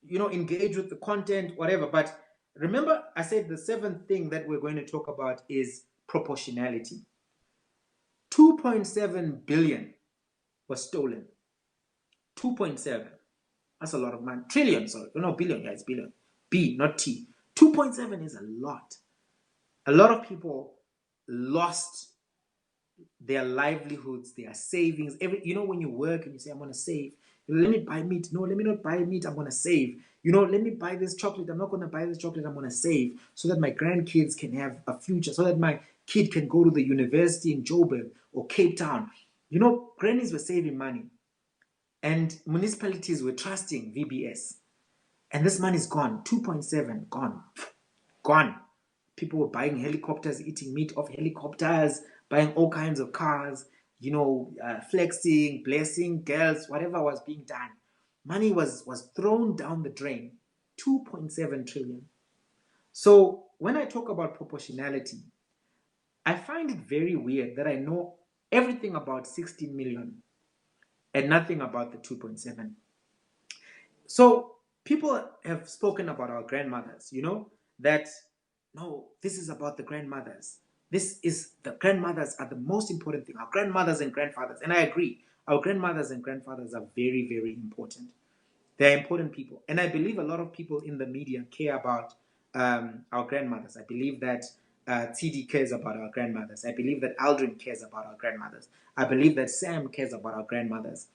engage with the content, whatever. But remember, I said the seventh thing that we're going to talk about is proportionality. 2.7 billion was stolen. 2.7. That's a lot of money. Trillion, sorry. No, billion. Yeah, it's billion. B, not T. 2.7 is a lot. A lot of people lost their livelihoods, their savings. When you work and you say, I'm going to save, let me buy meat. No, let me not buy meat. I'm going to save. Let me buy this chocolate. I'm not going to buy this chocolate. I'm going to save so that my grandkids can have a future, so that my kid can go to the university in Joburg or Cape Town. Grannies were saving money and municipalities were trusting VBS. And this money is gone. 2.7, gone. Gone. People were buying helicopters, eating meat off helicopters, buying all kinds of cars, flexing, blessing girls, whatever was being done. Money was thrown down the drain. 2.7 trillion. So when I talk about proportionality, I find it very weird that I know everything about 16 million and nothing about the 2.7. So people have spoken about our grandmothers, that no, this is about the grandmothers. The grandmothers are the most important thing. Our grandmothers and grandfathers. And I agree. Our grandmothers and grandfathers are very, very important. They're important people. And I believe a lot of people in the media care about our grandmothers. I believe that TD cares about our grandmothers. I believe that Aldrin cares about our grandmothers. I believe that Sam cares about our grandmothers.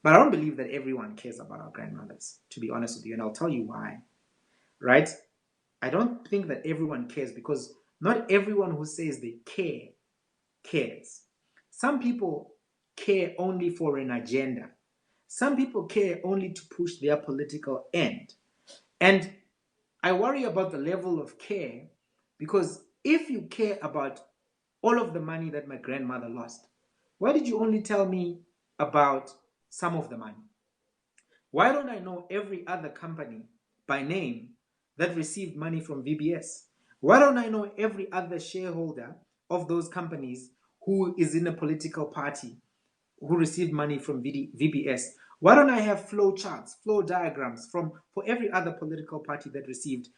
But I don't believe that everyone cares about our grandmothers, to be honest with you. And I'll tell you why. Right? I don't think that everyone cares because not everyone who says they care cares. Some people care only for an agenda. Some people care only to push their political end. And I worry about the level of care because if you care about all of the money that my grandmother lost, why did you only tell me about some of the money? Why don't I know every other company by name that received money from VBS? Why don't I know every other shareholder of those companies who is in a political party who received money from VBS? Why don't I have flow charts, flow diagrams for every other political party that received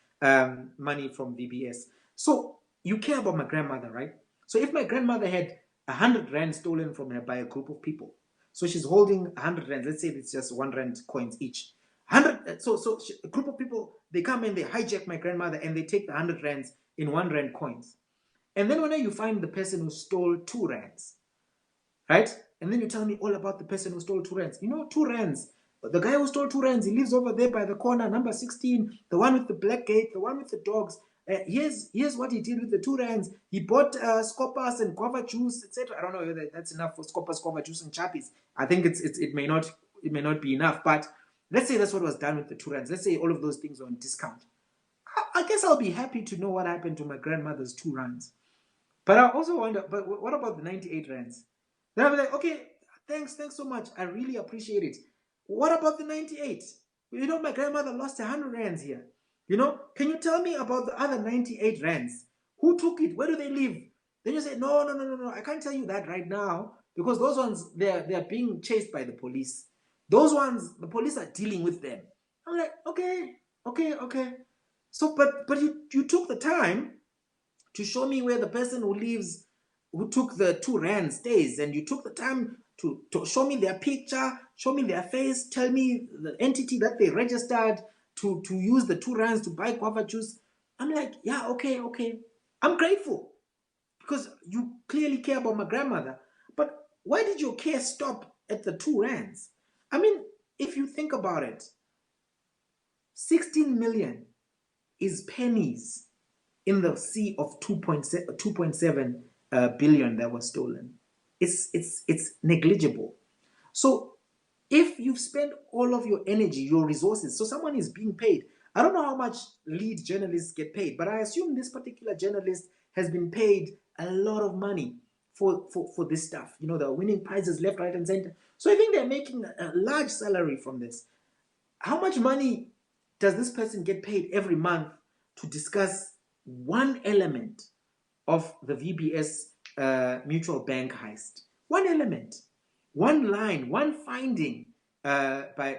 money from VBS? So you care about my grandmother, right? So if my grandmother had 100 rand stolen from her by a group of people, so she's holding 100 rand, let's say it's just 1 rand coins each. 100, so a group of people, they come and they hijack my grandmother and they take the 100 rands in 1 rand coins. And then when you find the person who stole 2 rands, right? And then you tell me all about the person who stole 2 rands. 2 rands. The guy who stole 2 rands, he lives over there by the corner, number 16, the one with the black gate, the one with the dogs. Here's what he did with the 2 rands. He bought scopas and guava juice, etc. I don't know whether that's enough for scopas, guava juice, and chappies. I think it may not be enough. But let's say that's what was done with the 2 rands. Let's say all of those things were on discount. I guess I'll be happy to know what happened to my grandmother's 2 rands. But I also wonder, but what about the 98 rands? Then I'll be like, okay, thanks so much. I really appreciate it. What about the 98? My grandmother lost 100 rands here. Can you tell me about the other 98 rands? Who took it? Where do they live? Then you say, no, I can't tell you that right now because those ones, they're being chased by the police. Those ones, the police are dealing with them. I'm like, okay. So, but you took the time to show me where the person who took the 2 rand stays, and you took the time to show me their picture, show me their face, tell me the entity that they registered to use the 2 rands to buy guava juice. I'm like, yeah, okay. I'm grateful because you clearly care about my grandmother. But why did your care stop at the 2 rands? I mean, if you think about it, 16 million is pennies in the sea of 2.7 billion that was stolen. It's negligible. So if you've spent all of your energy, your resources, so someone is being paid. I don't know how much lead journalists get paid, but I assume this particular journalist has been paid a lot of money for this stuff. They're winning prizes left, right, and center. So I think they're making a large salary from this. How much money does this person get paid every month to discuss one element of the VBS mutual bank heist? One element, one line, one finding by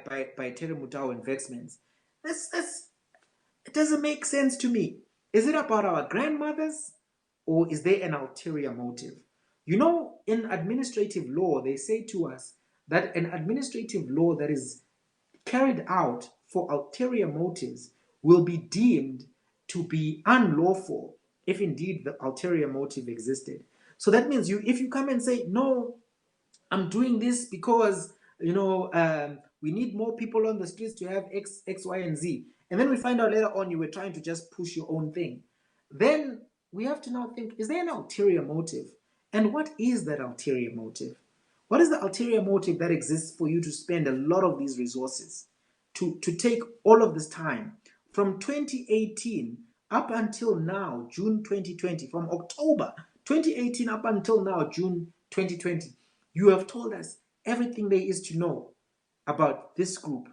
Terry Mutau Investments. It doesn't make sense to me. Is it about our grandmothers or is there an ulterior motive? In administrative law, they say to us that an administrative law that is carried out for ulterior motives will be deemed to be unlawful if indeed the ulterior motive existed. So that means if you come and say, no, I'm doing this because, we need more people on the streets to have X, Y, and Z. And then we find out later on you were trying to just push your own thing. Then we have to now think, is there an ulterior motive? And what is that ulterior motive? What is the ulterior motive that exists for you to spend a lot of these resources, to take all of this time from 2018 up until now, June 2020, from October 2018 up until now, June 2020, you have told us everything there is to know about this group,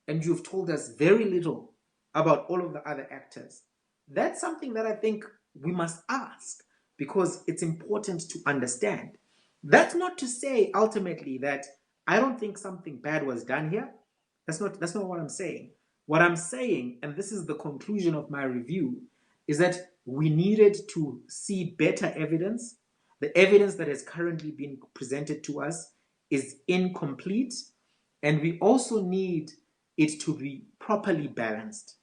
and you've told us very little about all of the other actors. That's something that I think we must ask, because it's important to understand. That's not to say ultimately that I don't think something bad was done here. That's not what I'm saying. What I'm saying, and this is the conclusion of my review, is that we needed to see better evidence. The evidence that has currently been presented to us is incomplete, and we also need it to be properly balanced.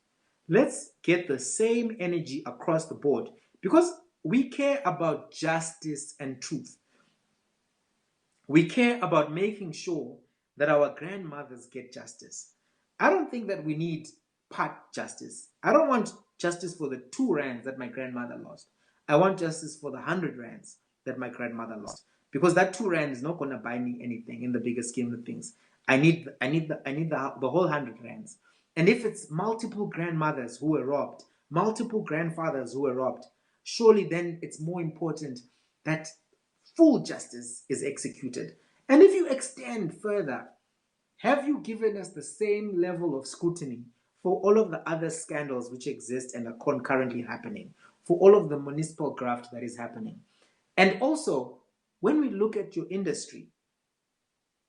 Let's get the same energy across the board, because we care about justice and truth. We care about making sure that our grandmothers get justice. I don't think that we need part justice. I don't want justice for the 2 rands that my grandmother lost. I want justice for the 100 rands that my grandmother lost, because that 2 rand is not going to buy me anything in the bigger scheme of things. I need the whole 100 rands. And if it's multiple grandmothers who were robbed, multiple grandfathers who were robbed, surely then it's more important that full justice is executed. And if you extend further, have you given us the same level of scrutiny for all of the other scandals which exist and are concurrently happening, for all of the municipal graft that is happening? And also, when we look at your industry,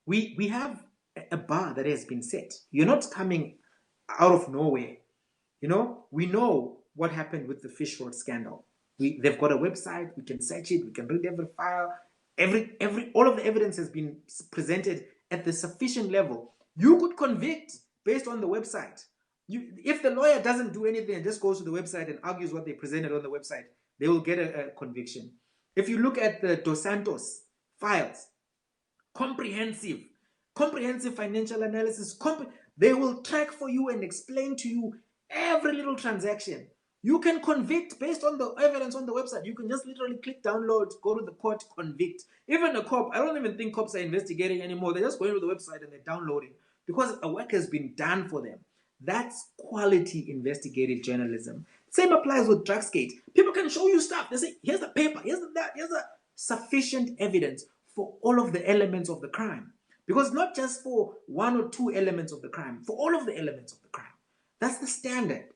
we have a bar that has been set. You're not coming out of nowhere. We know what happened with the fish road scandal. They've got a website. We can search it. We can read every file. All of the evidence has been presented at the sufficient level. You could convict based on the website. If the lawyer doesn't do anything and just goes to the website and argues what they presented on the website, they will get a conviction. If you look at the Dos Santos files, comprehensive financial analysis, they will track for you and explain to you every little transaction. You can convict based on the evidence on the website. You can just literally click download, go to the court, convict. Even a cop, I don't even think cops are investigating anymore. They're just going to the website and they're downloading because a work has been done for them. That's quality investigative journalism. Same applies with Drugsgate. People can show you stuff. They say, here's the paper, here's the sufficient evidence for all of the elements of the crime. Because not just for 1 or 2 elements of the crime, for all of the elements of the crime. That's the standard.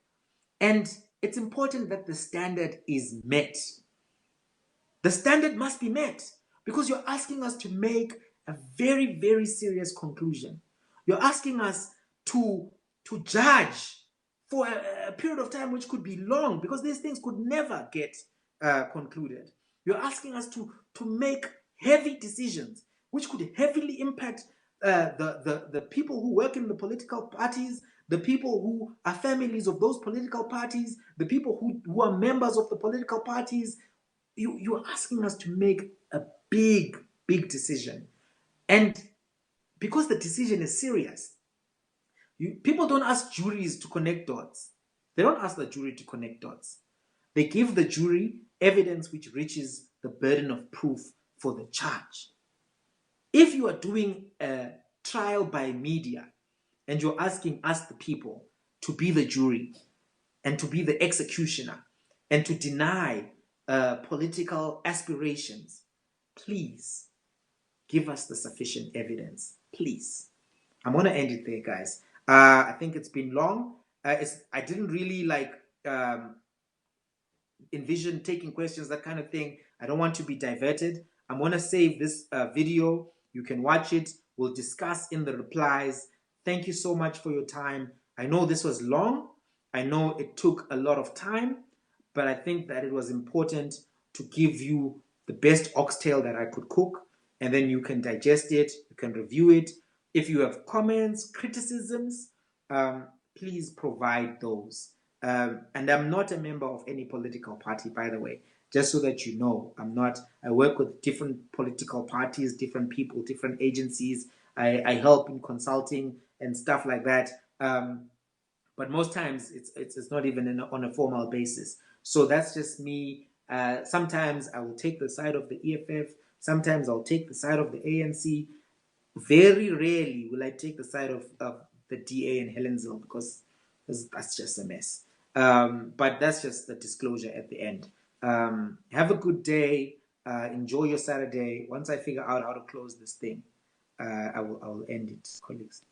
And it's important that the standard is met. The standard must be met, because you're asking us to make a very, very serious conclusion. You're asking us to judge for a period of time which could be long, because these things could never get concluded. You're asking us to make heavy decisions which could heavily impact the people who work in the political parties, the people who are families of those political parties, the people who are members of the political parties. You are asking us to make a big, big decision. And because the decision is serious, people don't ask juries to connect dots. They don't ask the jury to connect dots. They give the jury evidence which reaches the burden of proof for the charge. If you are doing a trial by media and you're asking us, the people, to be the jury and to be the executioner and to deny political aspirations, please give us the sufficient evidence. Please. I'm going to end it there, guys. I think it's been long. I didn't really envision taking questions, that kind of thing. I don't want to be diverted. I'm going to save this video. You can watch it. We'll discuss in the replies. Thank you so much for your time. I know this was long. I know it took a lot of time, but I think that it was important to give you the best oxtail that I could cook, and then you can digest it, you can review it. If you have comments, criticisms, please provide those. And I'm not a member of any political party, by the way, just so that you know. I'm not. I work with different political parties, different people, different agencies. I help in consulting and stuff like that. But most times it's not even on a formal basis. So that's just me. Sometimes I will take the side of the EFF. Sometimes I'll take the side of the ANC. Very rarely will I take the side of the DA and Helensville, because that's just a mess. But that's just the disclosure at the end. Have a good day. Enjoy your Saturday. Once I figure out how to close this thing, I will end it, colleagues.